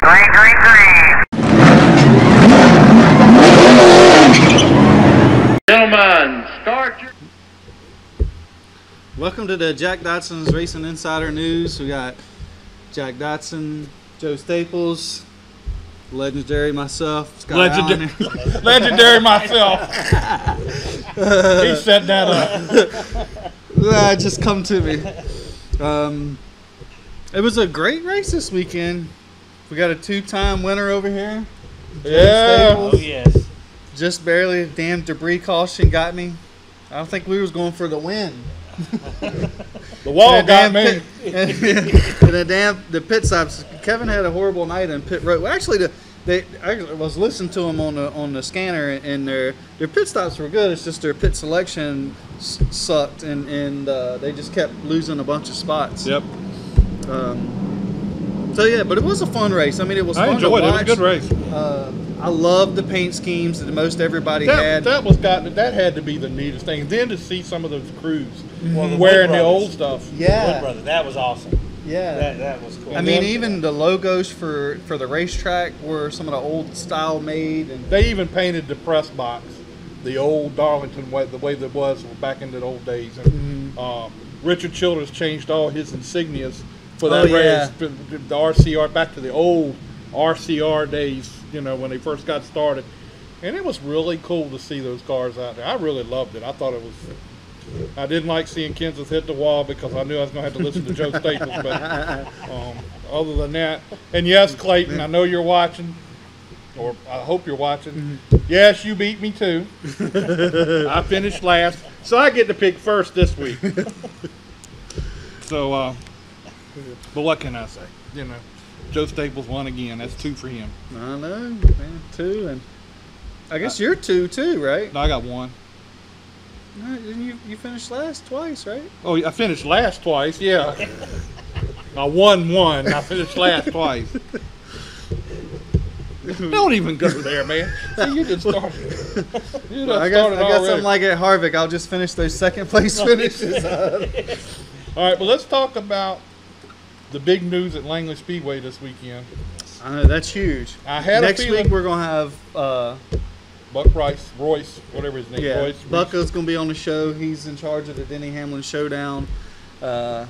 Green, green, green. Gentlemen, start your... Welcome to the Jack Dodsons Racing Insider News. We got Jack Dodson, Joe Staples, legendary myself, Scott Allen. Legendary myself. He set that up. Just come to me. It was a great race this weekend. We got a two-time winner over here. Yeah. Oh, yes. Just barely. Damn debris caution got me. I don't think we was going for the win. The wall got me. The pit stops. Kevin had a horrible night in pit road. Well, actually, I was listening to him on the scanner, and their pit stops were good. It's just their pit selection sucked, and they just kept losing a bunch of spots. Yep. So yeah, but it was a fun race. I mean, it was fun to watch. It was a good race. I love the paint schemes that most everybody had. That had to be the neatest thing. Then to see some of those crews wearing the old stuff. Yeah. Wood Brother, that was awesome. Yeah. That was cool. I mean, even the logos for the racetrack were some of the old style made. And they even painted the press box, the old Darlington way, the way that was back in the old days. And Richard Childress changed all his insignias for that race. The RCR, back to the old RCR days, you know, when they first got started. And it was really cool to see those cars out there. I really loved it. I thought it was... I didn't like seeing Kansas hit the wall because I knew I was going to have to listen to Joe Staples. But other than that, and yes, Clayton, I know you're watching, or I hope you're watching. Yes, you beat me too. I finished last, so I get to pick first this week. So, but what can I say? You know, Joe Staples won again. That's 2 for him. I know, man, 2, and I guess you're 2 too, right? No, I got 1. No, you finished last twice, right? Oh, I finished last twice, yeah. I won 1. I finished last twice. Don't even go there, man. See, you just started. I got something like at Harvick. I'll just finish those second place finishes. All right, but let's talk about the big news at Langley Speedway this weekend. I know, that's huge. Next week we're going to have... Buck Royce, whatever his name is. Yeah, Bucko's going to be on the show. He's in charge of the Denny Hamlin Showdown. But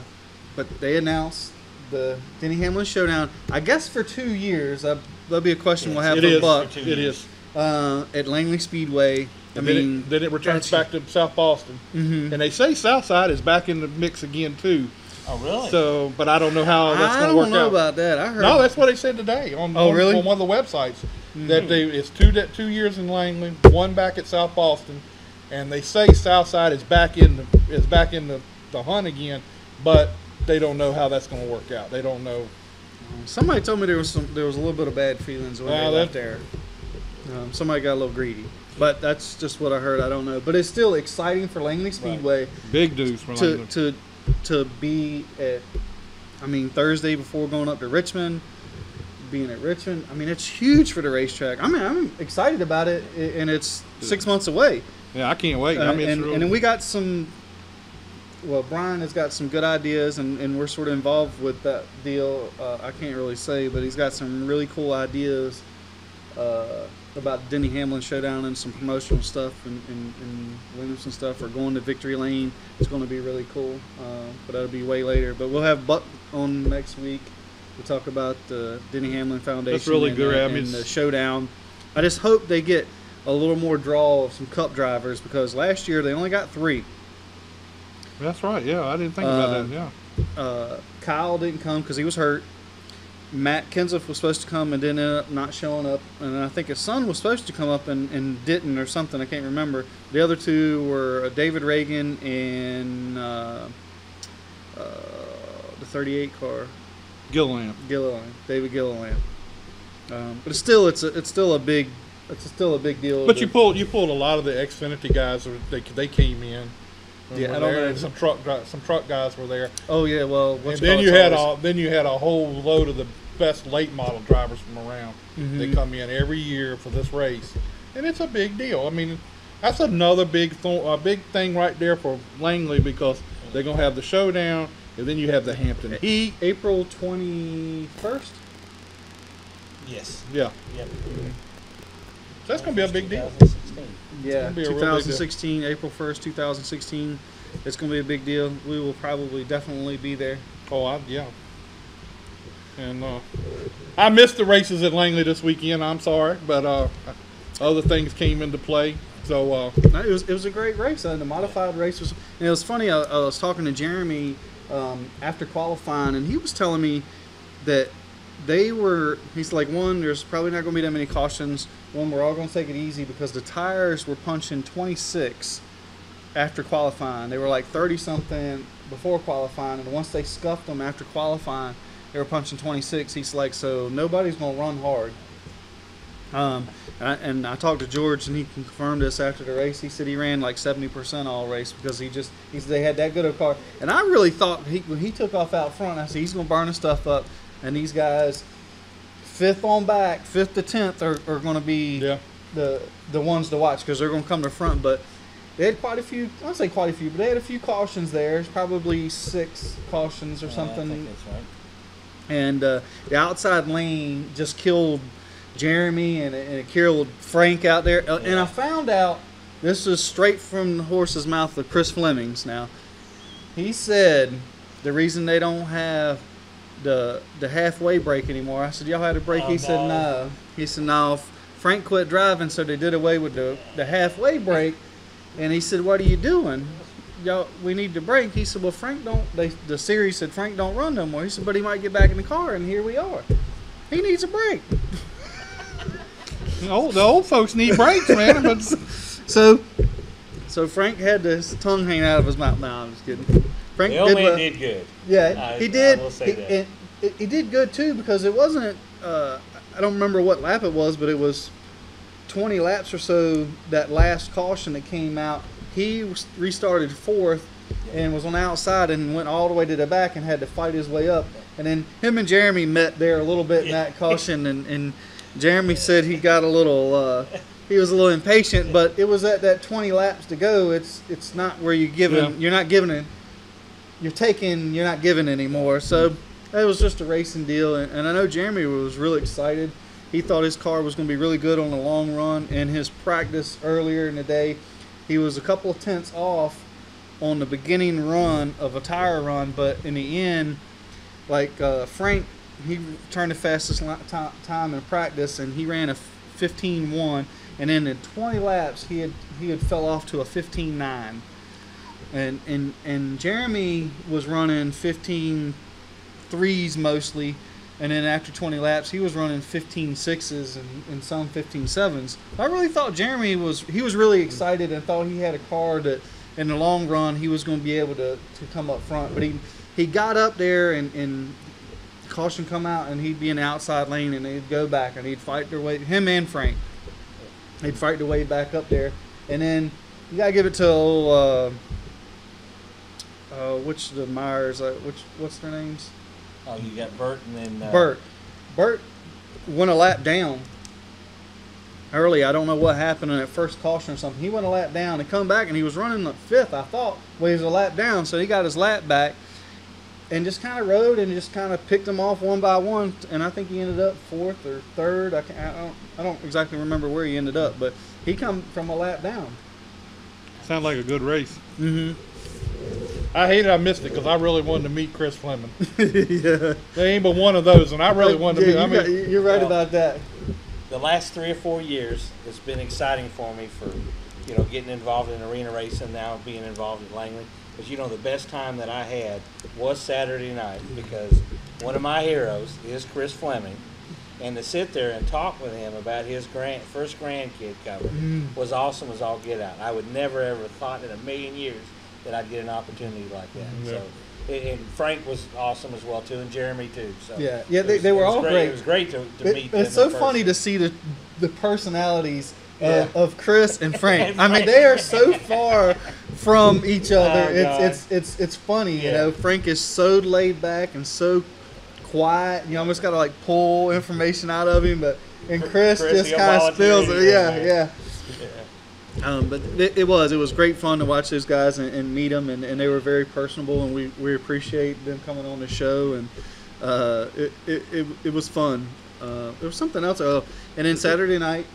they announced the Denny Hamlin Showdown, I guess for 2 years. That'll be a question we'll have for Buck. It is. At Langley Speedway. Then it returns back to South Boston. And they say Southside is back in the mix again, too. Oh, really? So, but I don't know how that's going to work out. I don't know about that. I heard. No, that's what they said today on one of the websites. That it's 2 years in Langley, 1 back at South Boston, and they say Southside is back in the hunt again, but they don't know how that's going to work out. They don't know. Somebody told me there was a little bit of bad feelings when they left there. Somebody got a little greedy, but that's just what I heard. I don't know, but it's still exciting for Langley Speedway. Right. Big news for Langley to be at. I mean, Thursday before going up to Richmond. Being at Richmond, I mean, it's huge for the racetrack. I mean, I'm excited about it, and it's 6 months away. Yeah, I can't wait. And then we got some. Well, Brian has got some good ideas, and we're sort of involved with that deal. I can't really say, but he's got some really cool ideas about Denny Hamlin Showdown and some promotional stuff and Williamson stuff. We're going to Victory Lane. It's going to be really cool, but that'll be way later. But we'll have Buck on next week. We'll talk about the Denny Hamlin Foundation. That's really good. And the showdown. I just hope they get a little more draw of some Cup drivers because last year they only got 3. That's right. Yeah, I didn't think about that. Yeah. Kyle didn't come because he was hurt. Matt Kenseth was supposed to come and then ended up not showing up. And I think his son was supposed to come up and didn't or something. I can't remember. The other 2 were David Reagan and the 38 car. Gilliland, David Gilliland. But it's still a big deal. But you pulled a lot of the Xfinity guys. They came in. Yeah, I don't know. Some truck guys were there. Oh yeah, well. Then you had a whole load of the best late model drivers from around. They come in every year for this race, and it's a big deal. I mean, that's another big thing right there for Langley because they're gonna have the showdown. And then you have the Hampton Heat. April 21st? Yes. Yeah. Yep. So that's going to be a big deal. 2016. Yeah, gonna be a real big deal. 2016, April 1st, 2016. It's going to be a big deal. We will probably definitely be there. Oh, yeah. And I missed the races at Langley this weekend. I'm sorry, but other things came into play. So No, it was a great race. The modified race was. And it was funny. I was talking to Jeremy after qualifying, and he was telling me that they were. He's like, one, there's probably not going to be that many cautions. One, we're all going to take it easy because the tires were punching 26 after qualifying. They were like 30 something before qualifying, and once they scuffed them after qualifying, they were punching 26. He's like, so nobody's going to run hard. And I talked to George, and he confirmed this after the race. He said he ran like 70% all race because he said they had that good of a car. And I really thought when he took off out front, I said he's going to burn his stuff up. And these guys, 5th on back, 5th to 10th are going to be the ones to watch because they're going to come to front. But they had quite a few. I don't say quite a few, but they had a few cautions there. There's probably 6 cautions or something. I think that's right. And the outside lane just killed Jeremy and it killed Frank out there. Yeah. And I found out, this is straight from the horse's mouth of Chris Fleming's now. He said the reason they don't have the halfway break anymore. I said, y'all had a break? He said, no. He said, no, Frank quit driving, so they did away with the halfway break. And he said, what are you doing? Y'all, we need to break. He said, well, Frank don't. The series said Frank don't run no more. He said, but he might get back in the car, and here we are. He needs a break. the old folks need breaks, man. But so Frank had his tongue hanging out of his mouth. No, I'm just kidding. Frank The old man did good. Yeah, he did. I will say that. He did good too because it wasn't. I don't remember what lap it was, but it was 20 laps or so. That last caution that came out, he restarted 4th and was on the outside and went all the way to the back and had to fight his way up. And then him and Jeremy met there a little bit in that caution, and Jeremy said he got a little. He was a little impatient, but it was at that 20 laps to go. It's not where you're giving. You're not giving it. You're taking. You're not giving anymore. So that was just a racing deal, and I know Jeremy was really excited. He thought his car was going to be really good on the long run. In his practice earlier in the day, he was a couple of tenths off on the beginning run of a tire run, but in the end, like Frank, he turned the fastest time in practice, and he ran a 15.1, and then in 20 laps he had fell off to a 15.9, and Jeremy was running 15.3s mostly, and then after 20 laps he was running 15.6s and some 15.7s. I really thought Jeremy was really excited and thought he had a car that in the long run he was going to be able to come up front, but he got up there and caution come out and he'd be in the outside lane and they'd go back and he'd fight their way, him and Frank, they'd fight their way back up there. And then you gotta give it to which the Myers, what's their names? Oh, you got Bert and then Bert went a lap down early. I don't know what happened in that first caution or something. He went a lap down and come back and he was running the 5th, I thought. Well, he was a lap down, so he got his lap back and just kind of rode and just kind of picked them off one by one. And I think he ended up 4th or 3rd. I don't exactly remember where he ended up, but he come from a lap down. sounds like a good race. Mm-hmm. I hated I missed it because I really wanted to meet Chris Fleming. Yeah. There ain't but one of those, and I really wanted to meet. You're right about that. The last 3 or 4 years, it's been exciting for me for, getting involved in arena racing, now being involved in Langley. Because, the best time that I had was Saturday night because one of my heroes is Chris Fleming. And to sit there and talk with him about his first grandkid coming was awesome as all get out. I would never, ever thought in a million years that I'd get an opportunity like that. Yeah. So, and Frank was awesome as well, too, and Jeremy, too. So they were all great. It was great to meet them. It's so funny to see the personalities of Chris and Frank. I mean, they are so far from each other. It's funny, Frank is so laid back and so quiet. You almost got to pull information out of him, and Chris just kind of spills it. Yeah. But it was great fun to watch those guys and meet them, and they were very personable, and we appreciate them coming on the show, and it was fun. there was something else. Oh, and then Saturday night,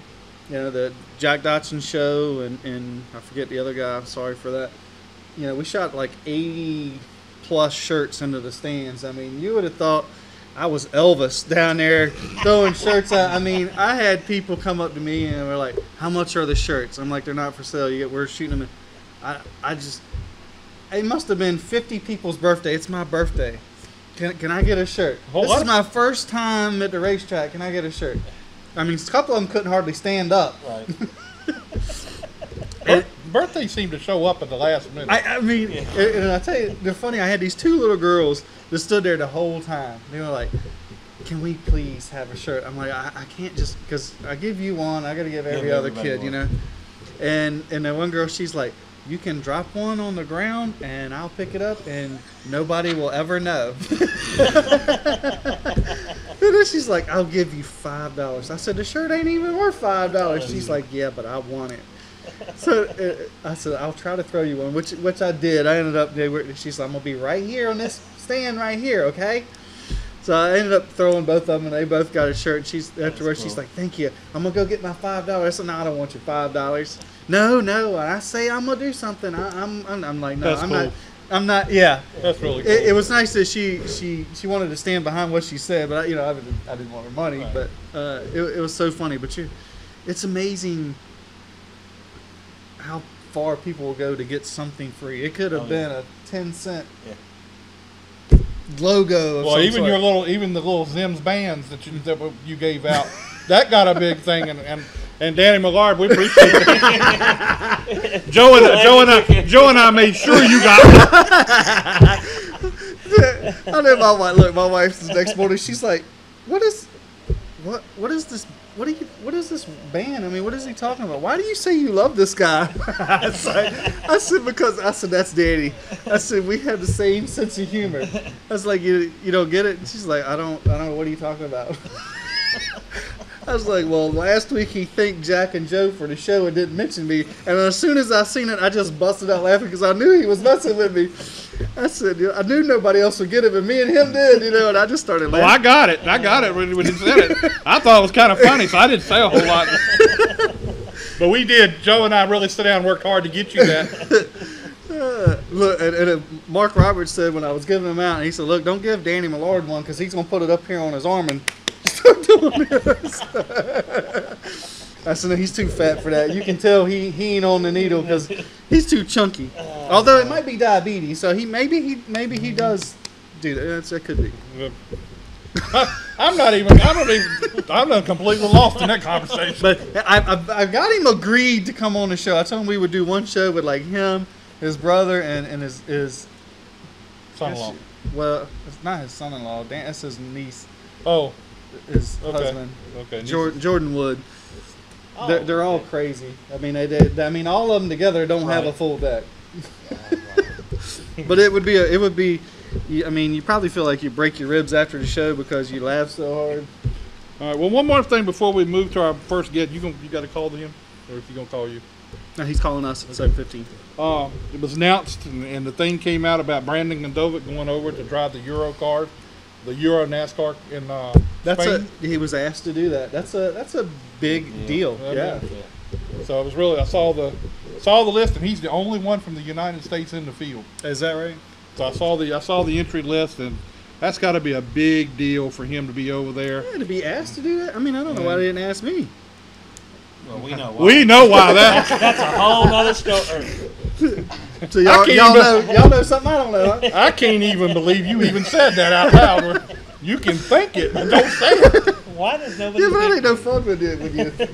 the Jack Dodson show, and I forget the other guy. I'm sorry for that. We shot like 80 plus shirts into the stands. I mean, you would have thought I was Elvis down there throwing shirts out. I mean, I had people come up to me and were like, "How much are the shirts?" I'm like, "They're not for sale. We're shooting them." It must have been 50 people's birthday. It's my birthday. Can I get a shirt? This is my first time at the racetrack. Can I get a shirt? I mean, a couple of them couldn't hardly stand up. Right. Birthdays seem to show up at the last minute. I mean, and I tell you, the funny, I had these two little girls that stood there the whole time. They were like, "Can we please have a shirt?" I'm like, I can't just, because I give you one, I got to give every other kid, And then one girl, she's like, "You can drop one on the ground and I'll pick it up and nobody will ever know." And then she's like, "I'll give you $5. I said, "The shirt ain't even worth $5. She's like, "Yeah, but I want it." So I said, "I'll try to throw you one," which I did. I ended up, she's like, "I'm going to be right here on this stand right here, okay?" So I ended up throwing both of them, and they both got a shirt. Afterwards, she's like, "Thank you. I'm going to go get my $5. I said, "No, I don't want your $5. No. I say I'm going to do something. I'm like, "No, I'm not. Yeah. That's really cool. It was nice that she wanted to stand behind what she said, but I didn't want her money. Right. But it was so funny. But it's amazing how far people will go to get something free. It could have been a 10-cent logo. Well, even the little Zim's bands that you gave out, that got a big thing. And Danny Millard, we appreciate it. Joe and I made sure you got it. I know my wife. Look, my wife the next morning. She's like, "What is this? What is this band? I mean, what is he talking about? Why do you say you love this guy?" I said because that's Danny. I said we have the same sense of humor. I was like, you don't get it? And she's like, I don't know. What are you talking about? I was like, well, last week he thanked Jack and Joe for the show and didn't mention me. And as soon as I seen it, I just busted out laughing because I knew he was messing with me. I said, I knew nobody else would get it, but me and him did, and I just started laughing. Well, I got it when he said it. I thought it was kind of funny, so I didn't say a whole lot. But we did. Joe and I really sit down and worked hard to get you that. Look, and Mark Roberts said when I was giving him out, and he said, "Look, don't give Danny Millard one because he's going to put it up here on his arm and start doing this." I said, "No, he's too fat for that. You can tell he ain't on the needle because he's too chunky." Although it might be diabetes, so maybe he does do that. That could be. I'm completely lost in that conversation. But I got him agreed to come on the show. I told him we would do one show with like him, his brother, and his son-in-law. Well, it's not his son-in-law. That's his niece. Oh, his husband. Okay. Jordan Wood. They're all crazy. I mean, all of them together don't have a full deck. But it would be. I mean, you probably feel like you break your ribs after the show because you laugh so hard. All right. Well, one more thing before we move to our first guest. You got to call him, or if he's gonna call you? No, he's calling us at 7:15. It was announced, and the thing came out about Brandon Gondovic going over to drive the Euro car, the Euro NASCAR in Spain. He was asked to do that. That's a big deal. Yeah. So it was really, I saw the list, and he's the only one from the United States in the field. Is that right? So I saw the entry list, and that's got to be a big deal for him to be over there. Yeah, to be asked to do that. I mean, I don't know why they didn't ask me. Well, we know why. We know why that. That's a whole other story. So y'all know something I don't know. Huh? I can't even believe you even said that out loud. You can think it, but don't say it. Why does nobody? Yeah, but it ain't no fun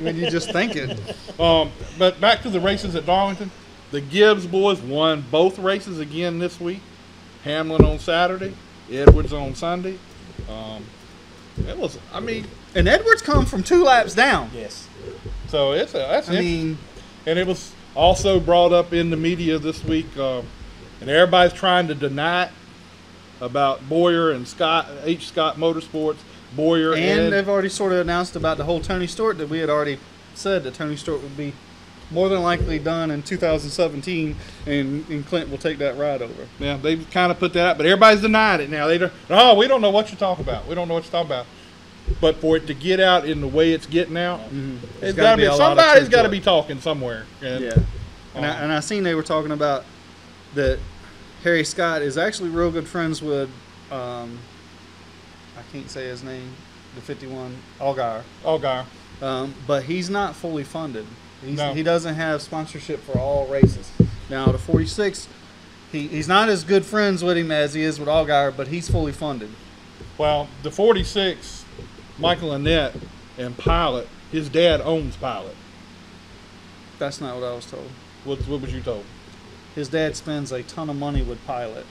when you just think it. But back to the races at Darlington. The Gibbs boys won both races again this week. Hamlin on Saturday, Edwards on Sunday. And Edwards come from 2 laps down. Yes. So and it was also brought up in the media this week, and everybody's trying to deny it about Boyer and Scott Motorsports. Boyer and they've already sort of announced about the whole Tony Stewart that we had already said that Tony Stewart would be more than likely done in 2017, and Clint will take that ride over. Yeah, they've kind of put that out, but everybody's denied it now. We don't know what you're talking about. We don't know what you're talking about. But for it to get out in the way it's getting out, it's gotta be a lot of somebody's truth got to to it. be talking somewhere. And, Yeah. And I seen they were talking about that Harry Scott is actually real good friends with, I can't say his name, the 51, Allgaier. Allgaier. But he's not fully funded. No. He doesn't have sponsorship for all races. Now, the 46, he's not as good friends with him as he is with Allgaier, but he's fully funded. Well, the 46, Michael Annette and Pilot, his dad owns Pilot. That's not what I was told. What was you told? His dad spends a ton of money with Pilot.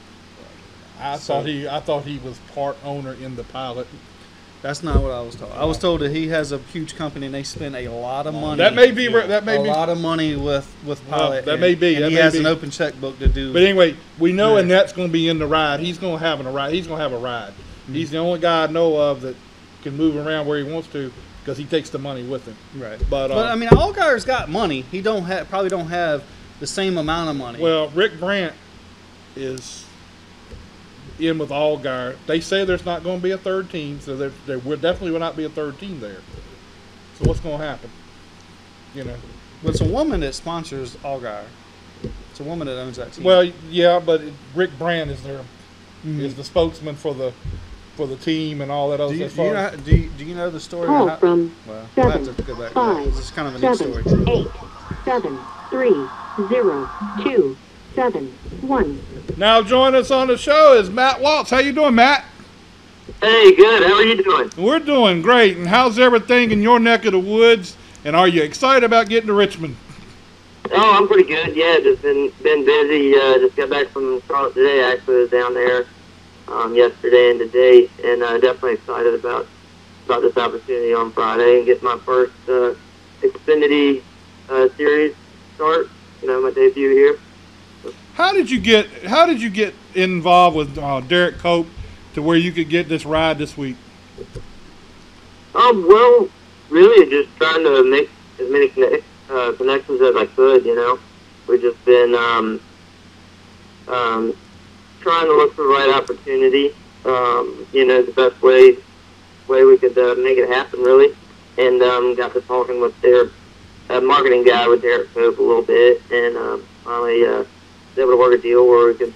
I thought he was part owner in the Pilot. That's not what I was told. I was told that he has a huge company and they spend a lot of money. That may be. A lot of money with Pilot. That may be. And That he may has be. an open checkbook to do. But anyway, we know Yeah. Annette's going to be in the ride. He's going to have a ride. He's going to have a ride. He's the only guy I know of that can move around where he wants to because he takes the money with him. Right. But I mean, Allgaier's got money. He probably don't have the same amount of money. well, Rick Brandt is in with Allgaier. They say there's not going to be a third team, so there will definitely will not be a third team there. So what's going to happen? You know. But it's a woman that sponsors Allgaier. It's a woman that owns that team. Well, yeah, but Rick Brandt is there, is the spokesman for the team and all that other do stuff. you know the story? Call of from well, we'll have 7, to go back to 5, that. This is kind of a neat 7, story. 8, 7, 3, 0, 2, 7, 1. Now joining us on the show is Matt Waltz. How you doing, Matt? Hey, good. How are you doing? We're doing great. And how's everything in your neck of the woods? And are you excited about getting to Richmond? Oh, I'm pretty good. Yeah, just been busy. Just got back from Charlotte today. Actually, was down there yesterday and today, and definitely excited about this opportunity on Friday and get my first Xfinity series start. You know, my debut here. How did you get involved with Derek Cope to where you could get this ride this week? Well, really just trying to make as many connections as I could, you know. We've just been trying to look for the right opportunity, you know, the best way we could make it happen, really. And got to talking with their marketing guy, with Derek Cope, a little bit, and finally was able to work a deal where we could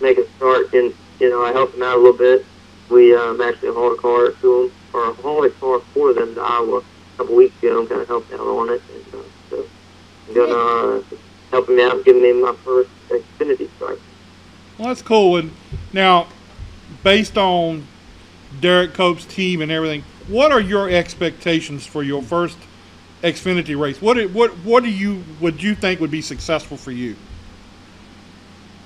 make a start. And, you know, I helped him out a little bit. We actually hauled a car to them, or hauled a car for them to Iowa a couple weeks ago and kind of helped out on it. And so I'm going to help him out and give me my first Xfinity start. Well, that's cool. And now, based on Derek Cope's team and everything, what are your expectations for your first Xfinity race? What would you think would be successful for you?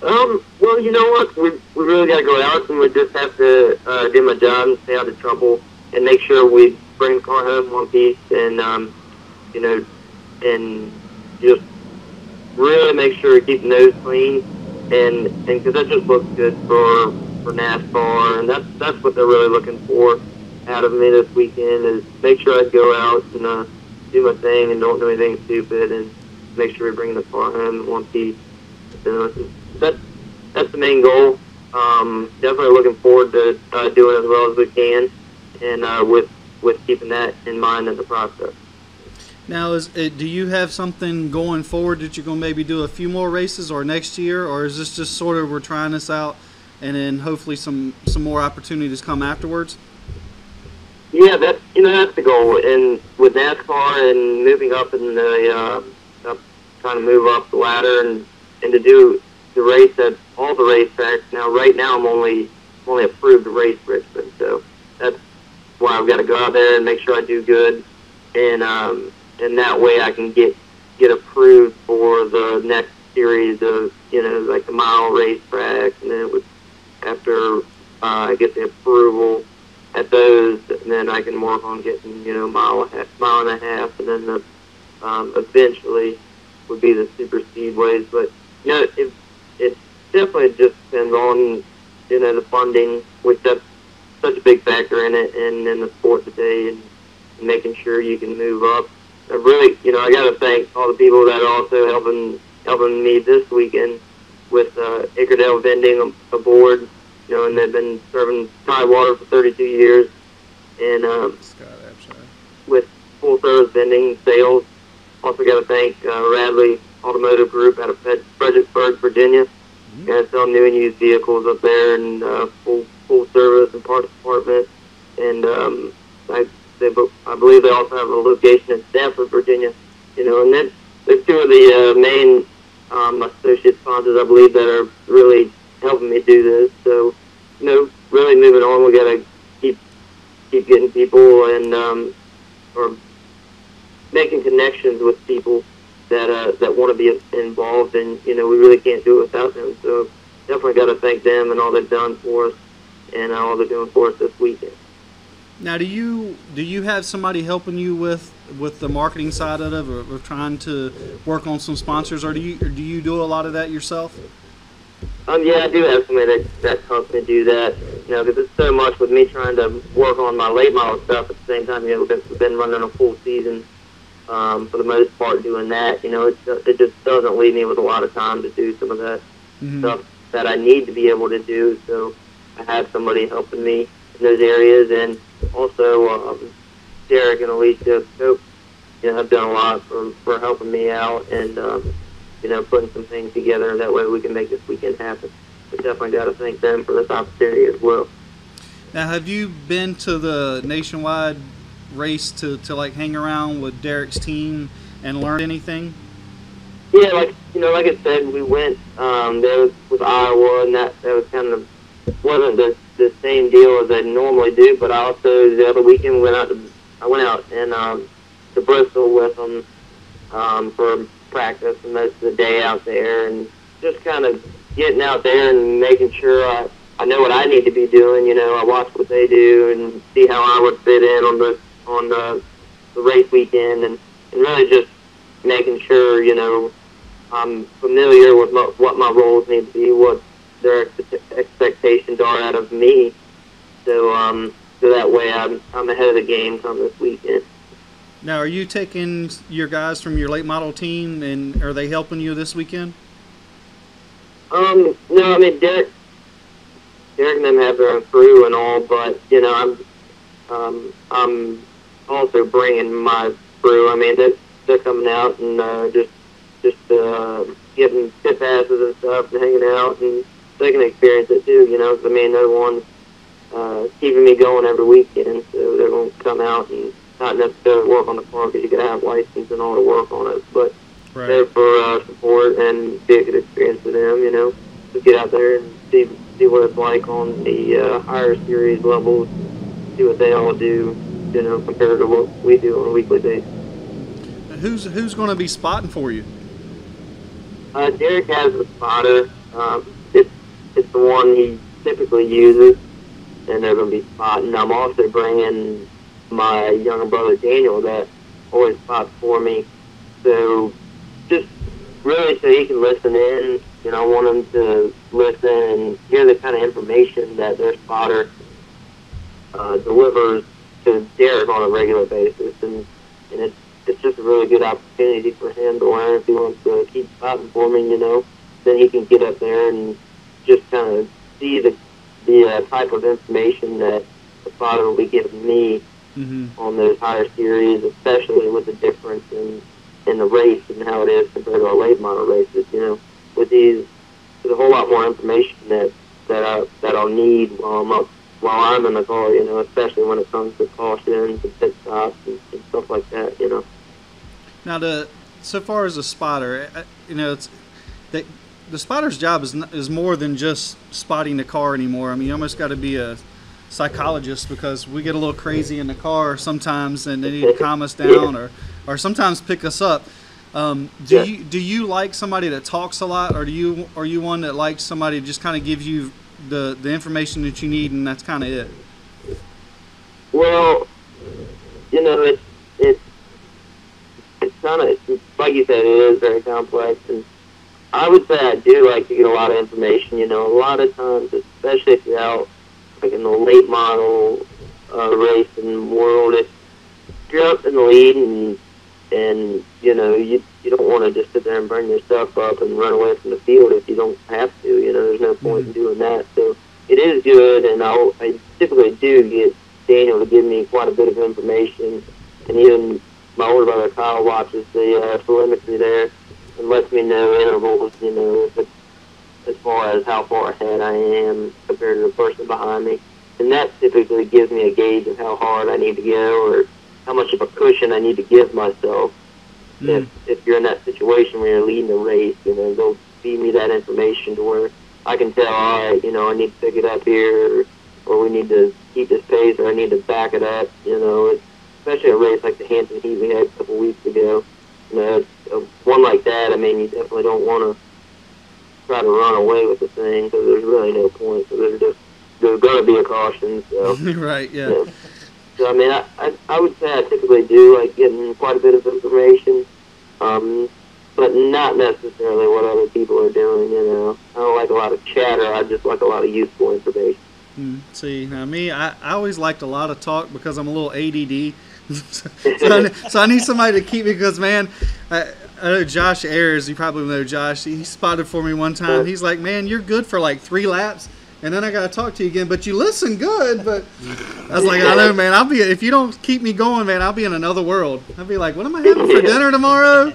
Well, you know what? We really got to go out, and we just have to do my job and stay out of trouble and make sure we bring the car home in one piece, and you know, and just really make sure we keep the nose clean, and because that just looks good for NASCAR, and that's what they're really looking for out of me this weekend, is make sure I go out and do my thing and don't do anything stupid, and make sure we bring the car home in one piece. That's the main goal. Definitely looking forward to doing as well as we can, and with keeping that in mind in the process. Now, do you have something going forward that you're going to maybe do a few more races or next year, or is this just sort of we're trying this out and then hopefully some more opportunities come afterwards? Yeah, that's the goal. And with NASCAR and moving up in the trying to move up the ladder and to do the race at all the racetracks. Now, right now, I'm only approved to race Richmond, so that's why I've got to go out there and make sure I do good, and that way I can get approved for the next series of, you know, like the mile racetracks, and then after I get the approval at those, and then I can work on getting, you know, mile and a half, and then eventually would be the super speedways. But, you know, it definitely just depends on, you know, the funding, which that's such a big factor in it, and in the sport today, and making sure you can move up. I really, you know, I got to thank all the people that are also helping me this weekend with Ickerdale vending aboard, and they've been serving Tidewater for 32 years, and with full service vending, sales. Also got to thank Radley Automotive Group out of Fredericksburg, Virginia. Got some new and used vehicles up there, and full service and parts department. And I believe they also have a location in Stafford, Virginia. And then there's two of the main associate sponsors, I believe, that are really helping me do this. So, really moving on, we got to keep getting people and or making connections with people that want to be involved, and we really can't do it without them. So definitely got to thank them and all they've done for us, and all they're doing for us this weekend. Now, do you have somebody helping you with the marketing side of it, or trying to work on some sponsors, or do you do a lot of that yourself? Yeah, I do have somebody that helps me do that. Because it's so much with me trying to work on my late model stuff at the same time. We've been running a full season. For the most part, doing that, it just doesn't leave me with a lot of time to do some of that stuff that I need to be able to do. So I have somebody helping me in those areas, and also Derek and Alicia Cope, have done a lot for helping me out, and putting some things together. That way we can make this weekend happen. But definitely got to thank them for this opportunity as well. Now, have you been to the nationwide race to like hang around with Derek's team and learn anything? Yeah, like I said, we went there with Iowa, and that was kind of wasn't the same deal as I normally do. But I also the other weekend I went out and to Bristol with them for practice and most of the day out there, and just kind of getting out there and making sure I know what I need to be doing. I watch what they do and see how I would fit in on the race weekend, and really just making sure, I'm familiar with what my roles need to be, what their expectations are out of me. So that way I'm ahead of the game come this weekend. Now, are you taking your guys from your late model team, and are they helping you this weekend? No, I mean, Derek and them have their own crew and all, but, I'm also bringing my crew. I mean, they're coming out and just getting pit passes and stuff and hanging out, and they can experience it too, 'cause, I mean, they're the ones keeping me going every weekend, so they're going to come out and not necessarily work on the car because you got to have license and all to work on it, but there for support and be a good experience for them, to get out there and see what it's like on the higher series levels, see what they all do, compared to what we do on a weekly basis. Who's going to be spotting for you? Derek has a spotter. It's the one he typically uses, and they're going to be spotting. I'm also bringing my younger brother Daniel that always spots for me. So just really so he can listen in. I want him to listen and hear the kind of information that their spotter delivers to Derek on a regular basis, and it's just a really good opportunity for him to learn. If he wants to keep spotting for me, then he can get up there and just kind of see the type of information that the spotter will be giving me on those higher series, especially with the difference in the race and how it is compared to our late model races. With these, there's a whole lot more information that I'll need while I'm in the car. Especially when it comes to cautions and pit stops and stuff like that. Now, so far as a spotter, it's the spotter's job is more than just spotting the car anymore. I mean, you almost got to be a psychologist, because we get a little crazy in the car sometimes, and they need to calm us down, or sometimes pick us up. Do you like somebody that talks a lot, or are you one that likes somebody to just kind of gives you the information that you need, and that's kind of it? Well, it's kind of, like you said, it is very complex, and I would say I do like to get a lot of information. A lot of times, especially if you're out like in the late model racing world, if you're up in the lead and you don't want to just sit there and burn your stuff up and run away from the field if you don't have to. There's no point in doing that. So it is good, and I typically do get Daniel to give me quite a bit of information, and even my older brother Kyle watches the telemetry there and lets me know intervals, you know, if it's, as far as how far ahead I am compared to the person behind me. And that typically gives me a gauge of how hard I need to go or how much of a cushion I need to give myself. If you're in that situation where you're leading the race, you know, they'll feed me that information to where I can tell, all right, you know, I need to pick it up here, or we need to keep this pace, or I need to back it up, you know, especially a race like the Hampton Heat we had a couple weeks ago. You know, one like that, I mean, you definitely don't want to try to run away with the thing because there's really no point. So there's going to be a caution. So right, yeah. You know. So I mean, I would say I typically do like getting quite a bit of information, but not necessarily what other people are doing. You know, I don't like a lot of chatter. I just like a lot of useful information. See, now me, I always liked a lot of talk because I'm a little ADD. so I need somebody to keep me because, man, I know Josh Ayers, you probably know Josh, he spotted for me one time. He's like, man, you're good for like 3 laps, and then I got to talk to you again, but you listen good. But I was like, I know, man, if you don't keep me going, man, I'll be in another world. I'll be like, what am I having for dinner tomorrow?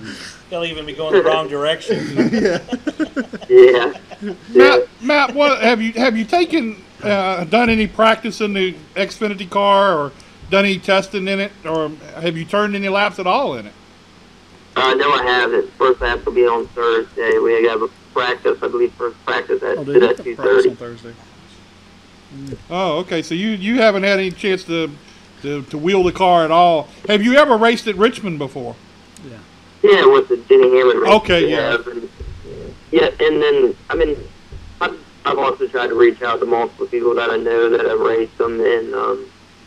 They'll even be going the wrong direction. Yeah. Matt, what have you taken, done any practice in the Xfinity car or done any testing in it, or have you turned any laps at all in it? No, I haven't. First lap will be on Thursday. We have a practice, I believe, first practice at 2:30 on Thursday. Oh, okay. So you haven't had any chance to wheel the car at all. Have you ever raced at Richmond before? Yeah, with the Denny Hammond race. Okay, yeah. Yeah, and then, I mean, I've also tried to reach out to multiple people that I know that have raced them, and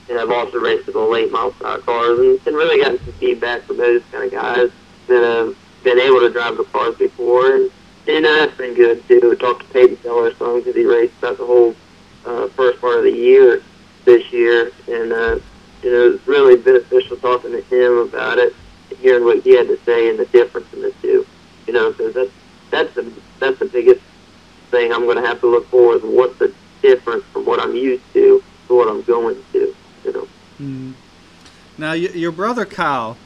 I've also raced the late model stock cars, and really gotten some feedback from those kind of guys that have been able to drive the cars before, and that's been good too. We talked to Peyton Teller some because he raced about the whole first part of the year this year, and it's really beneficial talking to him about it, and hearing what he had to say and the difference in the two. You know, because that's the biggest thing I'm going to have to look for is what's the difference from what I'm used to what I'm going to. You know. Now, your brother Kyle,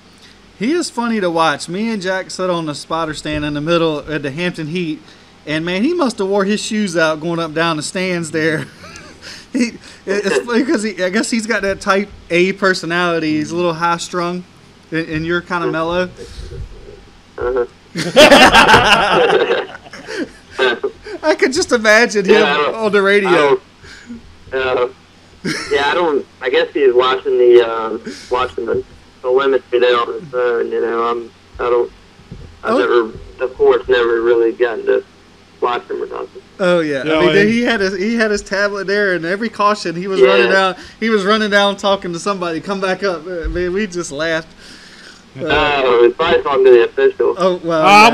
he is funny to watch. Me and Jack sat on the spotter stand in the middle at the Hampton Heat, and man, he must have wore his shoes out going up down the stands there. It's funny because I guess he's got that type A personality. He's a little high strung, and you're kind of mellow. I could just imagine him on the radio. I guess he was watching the telemetry there on his phone. You know, of course, never really gotten to watch him or nothing. Oh yeah, I mean, he had his tablet there, and every caution he was running down. He was running down talking to somebody. Come back up, man. We just laughed. It's probably talking to the official. Oh well, I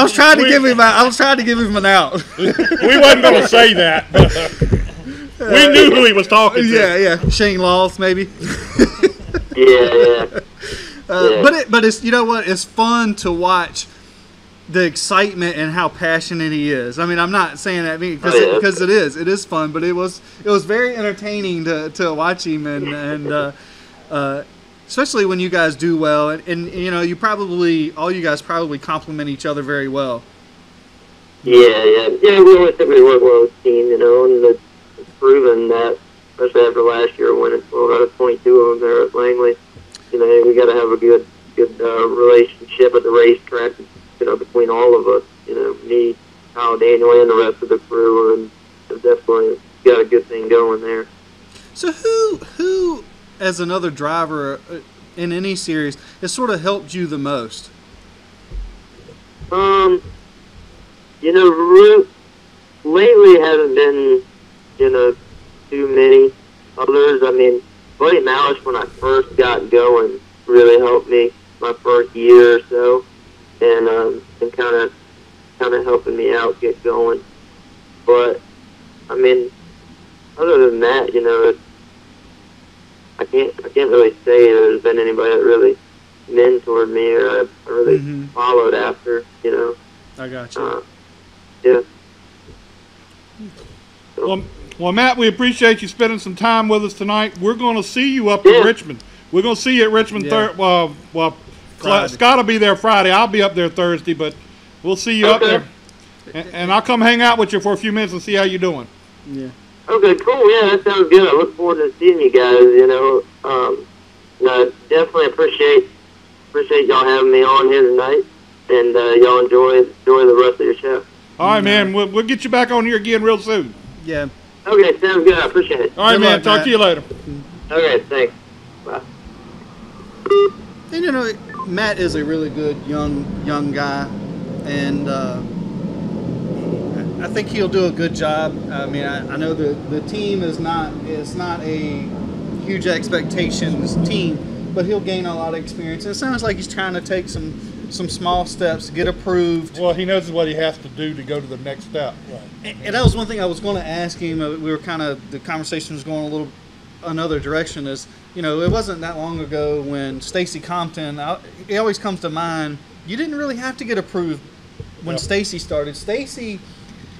was trying to give him. I was trying to give him an out. We wasn't going to say that. We knew who he was talking to. Yeah, Shane Laws maybe. Yeah. But it's, you know what? It's fun to watch the excitement and how passionate he is. I mean, I'm not saying that because it is fun, but it was very entertaining to watch him and especially when you guys do well and you know all you guys probably compliment each other very well. Yeah. We always think we work well as a team, you know, and it's proven that, especially after last year when it's 12 out of 22 of them there at Langley. You know, we got to have a good relationship at the racetrack, you know, between all of us. You know, me, Kyle, Daniel, and the rest of the crew, and have definitely got a good thing going there. So who as another driver in any series has sort of helped you the most? You know, lately hasn't been, you know, too many others. I mean, Buddy Malish, when I first got going, really helped me my first year or so, and kind of helping me out get going. But I mean, other than that, you know, I can't really say there's been anybody that really mentored me or I really followed after. You know. I got you. Yeah. Well, Well, Matt, we appreciate you spending some time with us tonight. We're going to see you up in Richmond. We're going to see you at Richmond. Scott will be there Friday. I'll be up there Thursday, but we'll see you up there. And I'll come hang out with you for a few minutes and see how you're doing. Yeah. Okay, cool. Yeah, that sounds good. I look forward to seeing you guys. I definitely appreciate y'all having me on here tonight, and y'all enjoy the rest of your show. All right, man. We'll get you back on here again real soon. Yeah. Okay, sounds good. I appreciate it. All right, man. Talk to you later. Okay, thanks. Bye. And Matt is a really good young guy, and I think he'll do a good job. I mean, I know the team is not a huge expectations team, but he'll gain a lot of experience. And it sounds like he's trying to take some small steps to get approved. Well, he knows what he has to do to go to the next step. Right. And that was one thing I was going to ask him. We were the conversation was going a little another direction. Is it wasn't that long ago when Stacy Compton. It always comes to mind. You didn't really have to get approved when Stacy started. Stacy,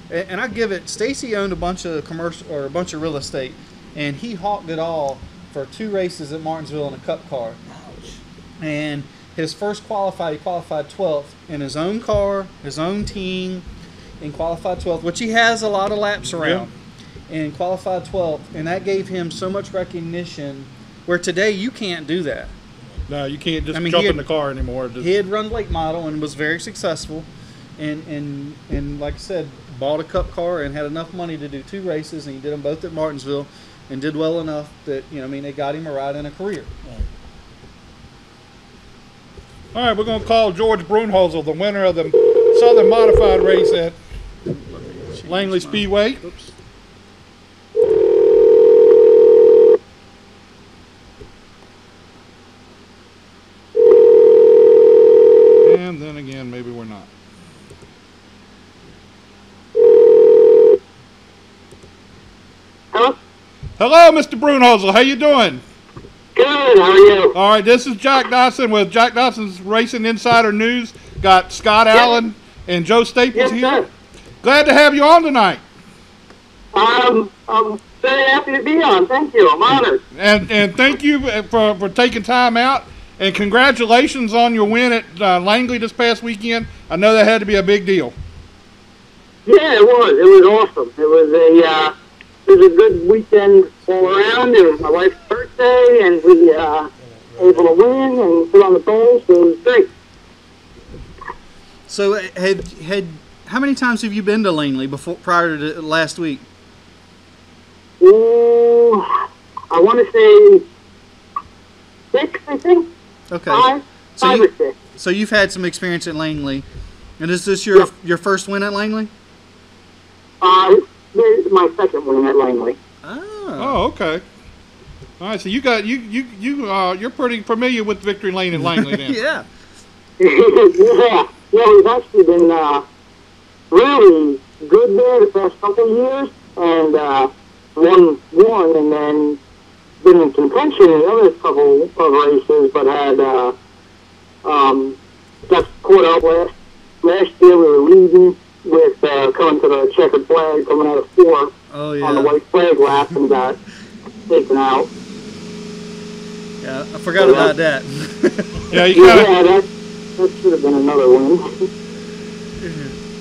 and I give it. Stacy owned a bunch of commercial or a bunch of real estate, and he hawked it all for 2 races at Martinsville in a Cup car. Ouch. And his first he qualified 12th in his own car, his own team, and qualified 12th, which he has a lot of laps around, and qualified 12th. And that gave him so much recognition, where today you can't do that. No, you can't just jump in the car anymore. He had run late model and was very successful, and like I said, bought a Cup car and had enough money to do 2 races, and he did them both at Martinsville, and did well enough that they got him a ride in a career. Right. All right, we're going to call George Bruno's the winner of the Southern Modified race at Langley Speedway. Oops. And then again, maybe we're not. Hello? Hello, Mr. Brunnhoezel. How you doing? Good. How are you? All right, this is Jack Dodson with Jack Dodson's Racing Insider News. Got Scott Allen and Joe Staples here. Sir. Glad to have you on tonight. I'm very happy to be on. Thank you. I'm honored. And thank you for taking time out. And congratulations on your win at Langley this past weekend. I know that had to be a big deal. Yeah, it was. It was awesome. It was a good weekend all around. It was my wife's birthday, and we able to win and put on the pole, so it was great. So, how many times have you been to Langley prior to last week? Ooh, I want to say 6, I think. Okay. 5 or 6. So you've had some experience at Langley, and is this your first win at Langley? This is my second win at Langley. Oh, okay. All right, so you're pretty familiar with Victory Lane and Langley then. Yeah. Yeah, we've actually been really good there the past couple of years, and won, and then been in contention in the other couple of races, but had got caught up last year. We were leading with coming to the checkered flag, coming out of 4 on the white flag lap, and got taken out. Yeah, I forgot about that. That should have been another win.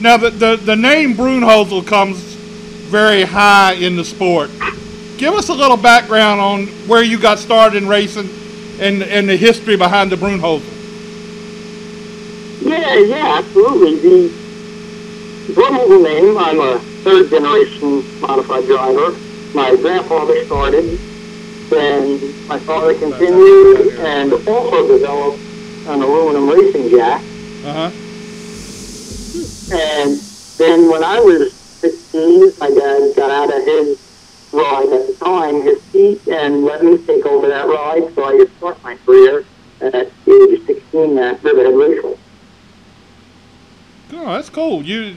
Now, the name Brunnhoezel comes very high in the sport. Give us a little background on where you got started in racing and the history behind the Brunnhoezel. Yeah, absolutely. The Brunnhoezel name, I'm a 3rd-generation modified driver. My grandfather started, then my father continued, and also developed an aluminum racing jack. And then when I was 16, my dad got out of his ride at the time, his seat, and let me take over that ride, so I could start my career at the age of 16 at Riverhead Raceway. Oh, that's cool. You're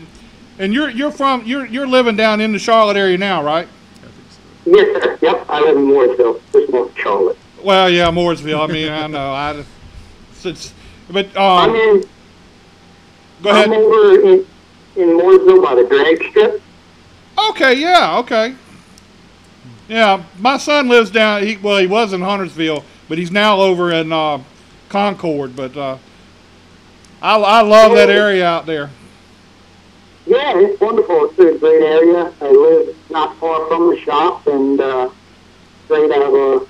living down in the Charlotte area now, right? Yes, sir. Yep, I live in Mooresville, just north of Charlotte. Well, yeah, Mooresville. I mean, I know. But I'm go ahead. I'm over in Mooresville by the drag strip. Okay, yeah, okay. Yeah, my son lives down. He was in Huntersville, but he's now over in Concord. But I love that area out there. Yeah, it's wonderful. It's a great area. I live not far from the shop, and great to have a